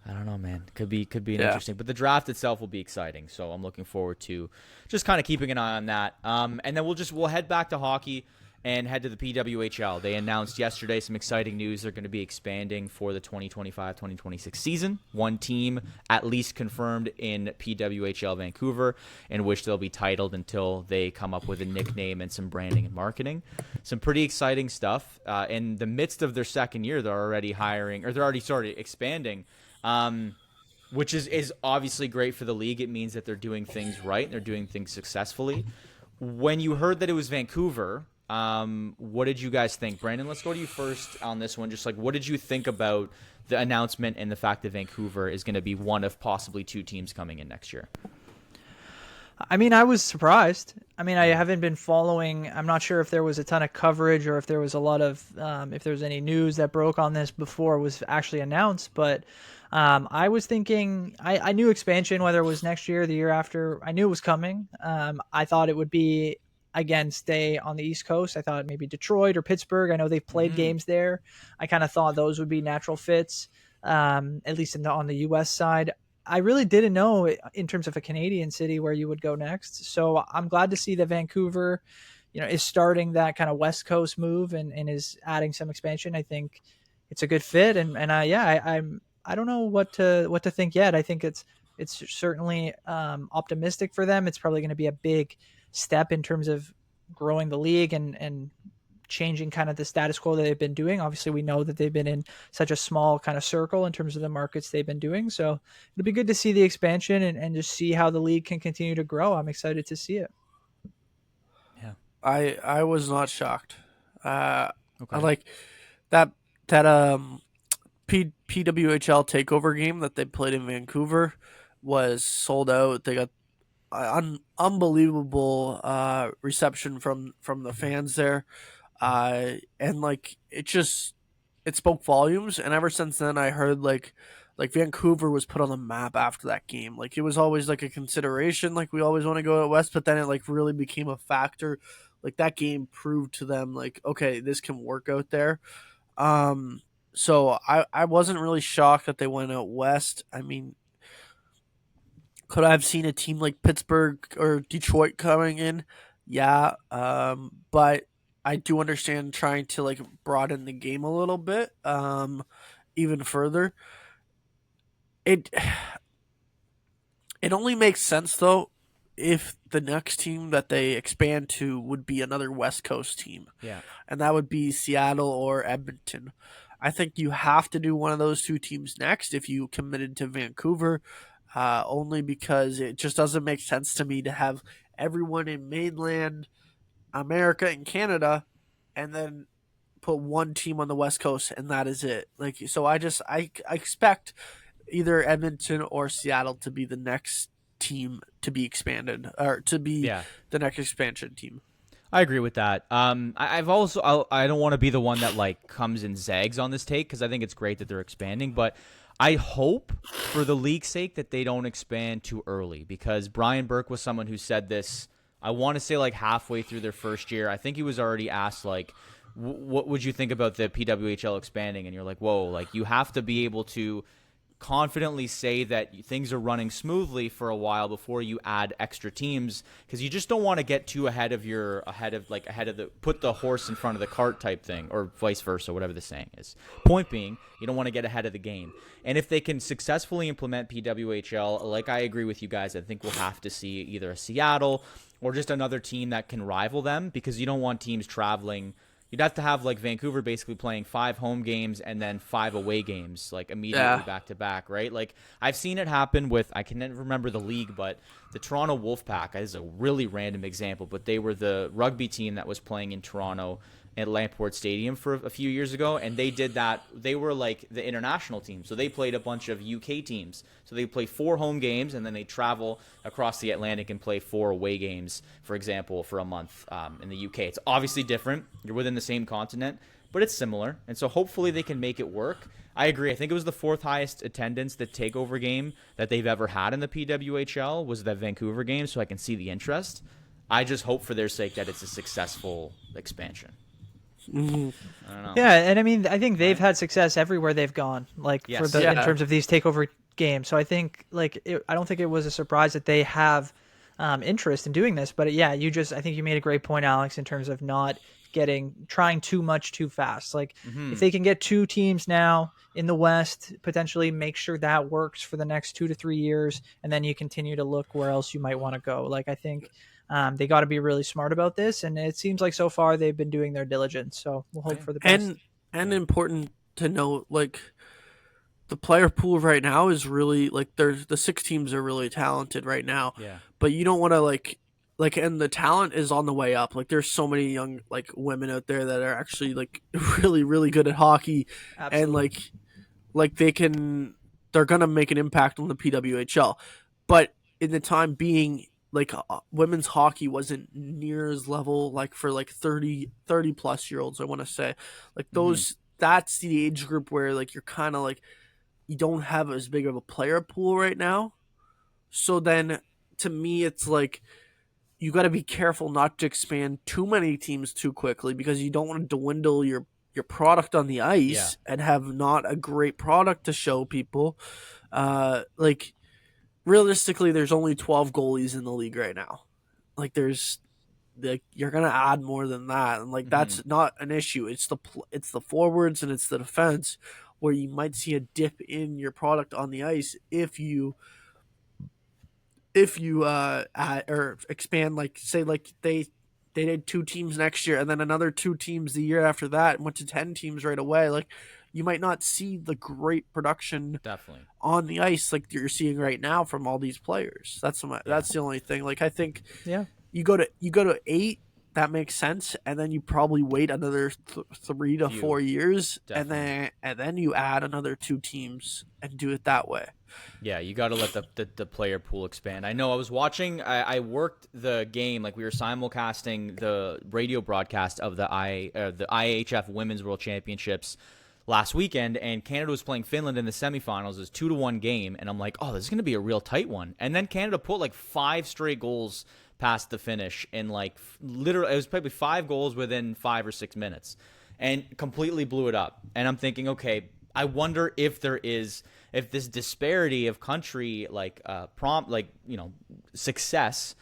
I don't know, man. Could be interesting, but the draft itself will be exciting. So I'm looking forward to just kind of keeping an eye on that. And then we'll head back to hockey and head to the PWHL. They announced yesterday some exciting news. They're going to be expanding for the 2025-2026 season. One team at least confirmed in PWHL Vancouver, in which they'll be titled until they come up with a nickname and some branding and marketing. Some pretty exciting stuff. In the midst of their second year, they're already expanding. Which is obviously great for the league. It means that they're doing things right and they're doing things successfully. When you heard that it was Vancouver, what did you guys think? Brandon, let's go to you first on this one. Just what did you think about the announcement and the fact that Vancouver is going to be one of possibly two teams coming in next year? I mean, I was surprised. I mean, I haven't been following. I'm not sure if there was a ton of coverage or if there was a lot of, if there was any news that broke on this before it was actually announced. But I was thinking, I knew expansion, whether it was next year or the year after, I knew it was coming. I thought it would be, again, stay on the East Coast. I thought maybe Detroit or Pittsburgh. I know they've played games there. I kind of thought those would be natural fits, at least on the U.S. side. I really didn't know in terms of a Canadian city where you would go next. So I'm glad to see that Vancouver, is starting that kind of West Coast move and is adding some expansion. I think it's a good fit. I don't know what to think yet. I think it's certainly optimistic for them. It's probably going to be a big step in terms of growing the league and changing kind of the status quo that they've been doing. Obviously, we know that they've been in such a small kind of circle in terms of the markets they've been doing. So it'll be good to see the expansion and just see how the league can continue to grow. I'm excited to see it. Yeah, I was not shocked. Okay. I like that PWHL takeover game that they played in Vancouver was sold out. They got unbelievable reception from the fans there. And it spoke volumes. And ever since then, I heard Vancouver was put on the map after that game. It was always a consideration. We always want to go out west, but then it really became a factor. That game proved to them okay, this can work out there. So I wasn't really shocked that they went out west. I mean, could I have seen a team like Pittsburgh or Detroit coming in? Yeah. But I do understand trying to like broaden the game a little bit, even further. It it only makes sense though if the next team that they expand to would be another West Coast team, Yeah. and that would be Seattle or Edmonton. I think you have to do one of those two teams next if you committed to Vancouver, only because it just doesn't make sense to me to have everyone in mainland America and Canada, and then put one team on the West Coast, and that is it. Like, so I expect either Edmonton or Seattle to be the next team to be expanded, or to be Yeah. the next expansion team. I agree with that. I've also I don't want to be the one that like comes and zags on this take because I think it's great that they're expanding, but I hope for the league's sake that they don't expand too early because Brian Burke was someone who said this. I want to say like halfway through their first year. I think he was already asked like, what would you think about the PWHL expanding? And you're like, whoa, like you have to be able to confidently say that things are running smoothly for a while before you add extra teams because you just don't want to get too ahead of the put the horse in front of the cart type thing or vice versa, whatever the saying is. Point being, you don't want to get ahead of the game. And if they can successfully implement PWHL, like I agree with you guys, I think we'll have to see either a Seattle or just another team that can rival them because you don't want teams traveling. You'd have to have like Vancouver basically playing 5 home games and then 5 away games like immediately back to back, right? Like I've seen it happen with, I can never remember the league, but the Toronto Wolfpack is a really random example, but they were the rugby team that was playing in Toronto at Lamport Stadium for a few years ago, and they did that. They were like the international team, so they played a bunch of UK teams. So they play 4 home games, and then they travel across the Atlantic and play 4 away games, for example, for a month in the UK. It's obviously different. You're within the same continent, but it's similar, and so hopefully they can make it work. I agree. I think it was the 4th highest attendance, the takeover game that they've ever had in the PWHL was that Vancouver game, so I can see the interest. I just hope for their sake that it's a successful expansion. Mm-hmm. I don't know. Yeah, and I mean, I think they've had success everywhere they've gone, like Yes. in terms of these takeover games. So I think, I don't think it was a surprise that they have interest in doing this. But yeah, I think you made a great point, Alex, in terms of not trying too much too fast. Like if they can get 2 teams now in the West, potentially make sure that works for the next 2 to 3 years, and then you continue to look where else you might want to go. Like I think. They got to be really smart about this, and it seems like so far they've been doing their diligence. So we'll hope for the best. And important to note, like the player pool right now is really like the 6 teams are really talented right now. Yeah. But you don't want to like and the talent is on the way up. Like there's so many young like women out there that are actually like really really good at hockey. Absolutely. And like they're gonna make an impact on the PWHL. But in the time being, like women's hockey wasn't near as level like for like 30 plus year olds, I want to say. Like those that's the age group where like you're kind of like you don't have as big of a player pool right now. So then to me it's like you got to be careful not to expand too many teams too quickly because you don't want to dwindle your product on the ice and have not a great product to show people. Like realistically, there's only 12 goalies in the league right now. Like you're gonna add more than that, and like that's not an issue. It's the forwards and it's the defense where you might see a dip in your product on the ice if you add or expand. Like say like they did 2 teams next year and then another 2 teams the year after that and went to 10 teams right away. Like you might not see the great production Definitely on the ice like you're seeing right now from all these players. That's the only thing. Like I think you go to 8, that makes sense, and then you probably wait another 3 to 4 years, and then you add another 2 teams and do it that way. Yeah, you got to let the player pool expand. I know I was watching, I worked the game, like we were simulcasting the radio broadcast of the IHF Women's World Championships last weekend, and Canada was playing Finland in the semifinals. It was 2-1 game, and I'm like, oh, this is going to be a real tight one. And then Canada put like 5 straight goals past the finish in like literally, it was probably 5 goals within 5 or 6 minutes and completely blew it up. And I'm thinking, okay, I wonder if this disparity of country success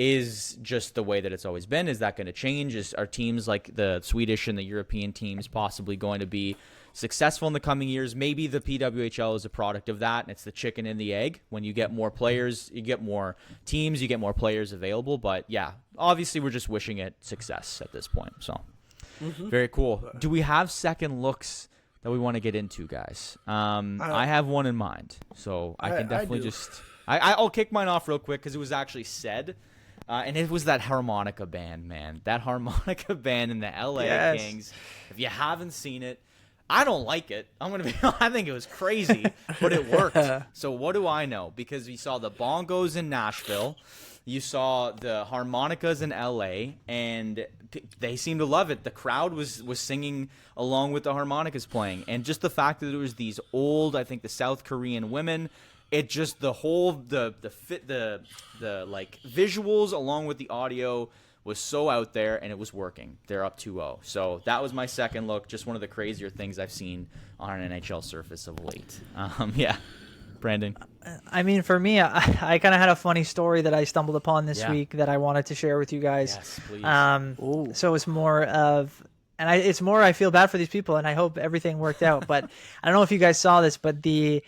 is just the way that it's always been? Is that going to change? Are teams like the Swedish and the European teams possibly going to be successful in the coming years? Maybe the PWHL is a product of that, and it's the chicken and the egg. When you get more players, you get more teams, you get more players available. But yeah, obviously we're just wishing it success at this point. So very cool. Do we have second looks that we want to get into, guys? I have one in mind, so I can definitely I'll kick mine off real quick because it was actually said. And it was that harmonica band, man. That harmonica band in the LA Kings. If you haven't seen it, I don't like it. I think it was crazy, but it worked. So what do I know? Because you saw the bongos in Nashville, you saw the harmonicas in LA, and they seemed to love it. The crowd was singing along with the harmonicas playing, and just the fact that it was these old, I think the South Korean women. It just the whole the like visuals along with the audio was so out there, and it was working. They're up 2-0. So that was my second look. Just one of the crazier things I've seen on an NHL surface of late. Yeah, Brandon. I mean, for me, I kind of had a funny story that I stumbled upon this week that I wanted to share with you guys. Yes, please. So it's more of, it's more I feel bad for these people, and I hope everything worked out. But I don't know if you guys saw this, but the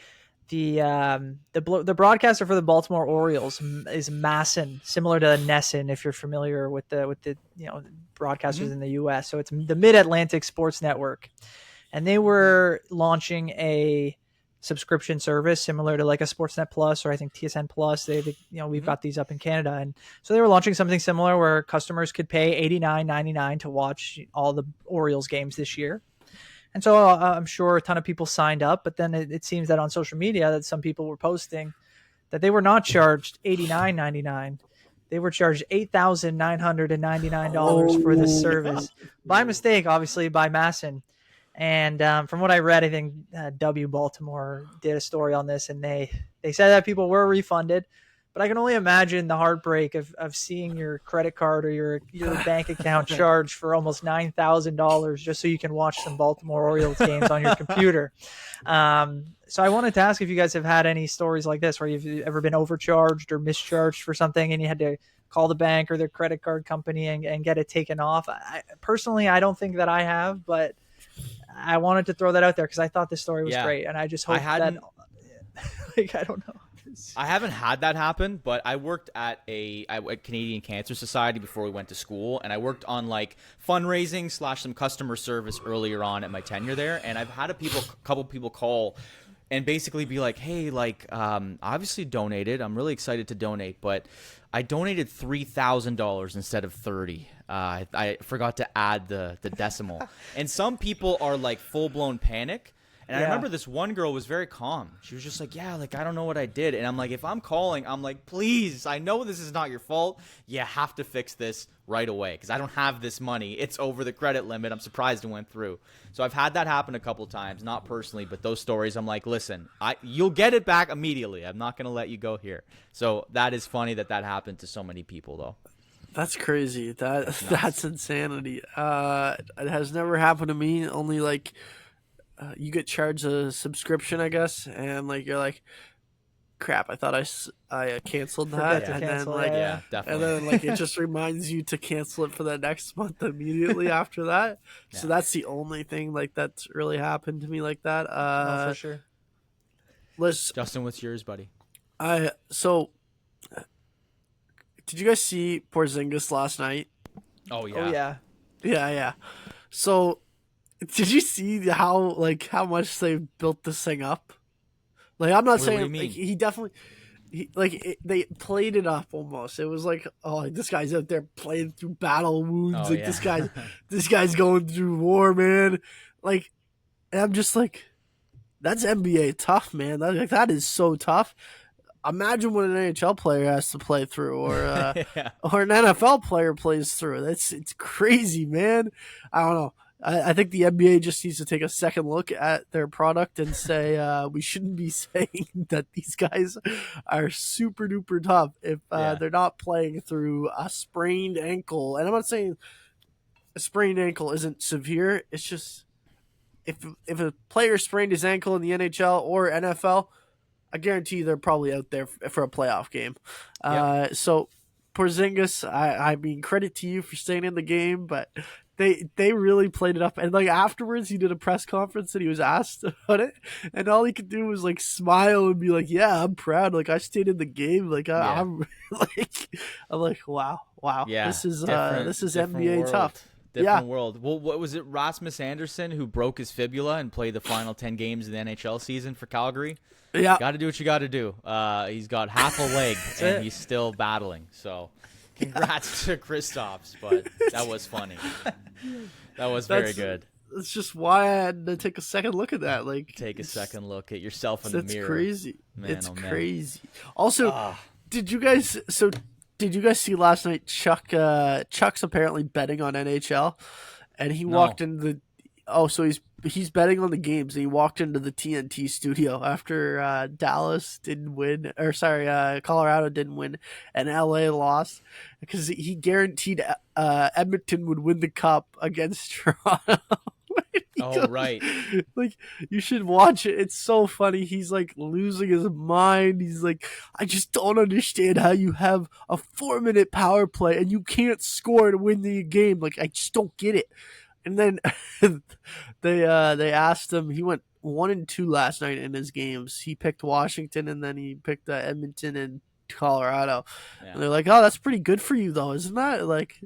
broadcaster for the Baltimore Orioles is Masson, similar to Nesson, if you're familiar with the broadcasters in the U.S. So it's the Mid-Atlantic Sports Network, and they were launching a subscription service similar to like a Sportsnet Plus or I think TSN Plus. We've got these up in Canada, and so they were launching something similar where customers could pay $89.99 to watch all the Orioles games this year. And so I'm sure a ton of people signed up, but then it seems that on social media that some people were posting that they were not charged $89.99. They were charged $8,999 for this service by mistake, obviously by Masson. And from what I read, I think W Baltimore did a story on this, and they said that people were refunded. But I can only imagine the heartbreak of seeing your credit card or your bank account charged for almost $9,000 just so you can watch some Baltimore Orioles games on your computer. So I wanted to ask if you guys have had any stories like this where you've ever been overcharged or mischarged for something and you had to call the bank or their credit card company and get it taken off. Personally, I don't think that I have, but I wanted to throw that out there because I thought this story was great. And I just hope that – I don't know. I haven't had that happen, but I worked at a Canadian Cancer Society before we went to school, and I worked on like fundraising / some customer service earlier on at my tenure there. And I've had a couple people call and basically be like, "Hey, like, obviously donated. I'm really excited to donate, but I donated $3,000 instead of 30. I forgot to add the decimal." And some people are like full blown panic. And I remember this one girl was very calm. She was just like, yeah, like, I don't know what I did. And I'm like, if I'm calling, I'm like, please, I know this is not your fault. You have to fix this right away because I don't have this money. It's over the credit limit. I'm surprised it went through. So I've had that happen a couple times, not personally, but those stories, I'm like, listen, you'll get it back immediately. I'm not going to let you go here. So that is funny that happened to so many people, though. That's crazy. That's insanity. It has never happened to me. Only like... you get charged a subscription, I guess, and like you're like, crap, I thought I canceled that, and definitely. And then like it just reminds you to cancel it for the next month immediately after that. Yeah. So that's the only thing like that's really happened to me like that. For sure. Justin, what's yours, buddy? Did you guys see Porzingis last night? Oh yeah. Yeah. So. Did you see how much they built this thing up? Like, I'm not saying like, he definitely, they played it up almost. It was like, oh, this guy's out there playing through battle wounds. This guy's going through war, man. Like, and I'm just like, that's NBA tough, man. That is so tough. Imagine what an NHL player has to play through, or or an NFL player plays through. It's crazy, man. I don't know. I think the NBA just needs to take a second look at their product and say we shouldn't be saying that these guys are super duper tough if they're not playing through a sprained ankle. And I'm not saying a sprained ankle isn't severe. It's just if a player sprained his ankle in the NHL or NFL, I guarantee they're probably out there for a playoff game. So Porzingis, I mean, credit to you for staying in the game, but they really played it up. And like afterwards, he did a press conference and he was asked about it, and all he could do was like smile and be like, "Yeah, I'm proud. Like I stayed in the game. Like I'm I'm like, wow, Yeah, this is different NBA world. tough." Different world. Well, what was it? Rasmus Anderson, who broke his fibula and played the final 10 games of the NHL season for Calgary. Yeah, got to do what you got to do. He's got half a leg and he's still battling. So, congrats to Kristaps, but that was funny. That was very good. That's just why I had to take a second look at that. Like, take a second look at yourself in the mirror. It's crazy. Man, it's oh, man. crazy. Also, did you guys see last night? Chuck's apparently betting on NHL, and he walked into the. Oh, so he's betting on the games. And he walked into the TNT studio after Dallas didn't win, or sorry, Colorado didn't win, and LA lost, because he guaranteed Edmonton would win the cup against Toronto. Right. Like, you should watch it. It's so funny. He's like losing his mind. He's like, I just don't understand how you have a 4-minute power play and you can't score to win the game. Like, I just don't get it. And then they asked him. He went 1-2 last night in his games. He picked Washington and then he picked Edmonton and Colorado. Yeah. And they're like, "Oh, that's pretty good for you, though, isn't that? Like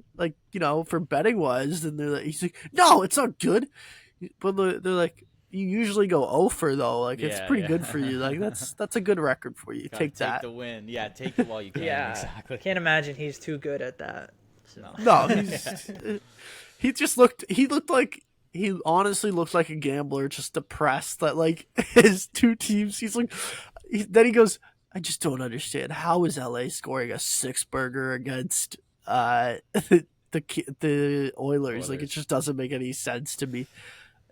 for betting wise." And he's like, "No, it's not good." But they're like, "You usually go 0 for though. Like it's pretty good for you. Like that's a good record for you. Take that. Take the win. Yeah, take it while you can. Yeah, exactly. Can't imagine he's too good at that. So. No, he honestly looked like a gambler, just depressed that like his two teams. He's like, then he goes, "I just don't understand. How is LA scoring a 6-burger against the Oilers? Like, it just doesn't make any sense to me."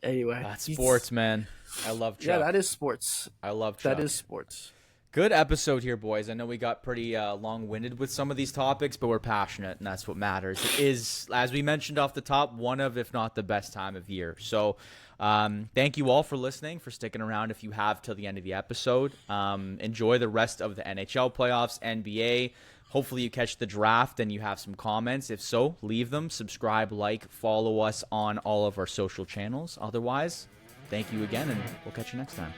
Anyway, that's sports, man. I love Chuck. Yeah, that is sports. I love Chuck. That is sports. Good episode here, boys. I know we got pretty long-winded with some of these topics, but we're passionate, and that's what matters. It is, as we mentioned off the top, one of, if not the best time of year. So thank you all for listening, for sticking around if you have till the end of the episode. Enjoy the rest of the NHL playoffs, NBA. Hopefully you catch the draft and you have some comments. If so, leave them. Subscribe, like, follow us on all of our social channels. Otherwise, thank you again, and we'll catch you next time.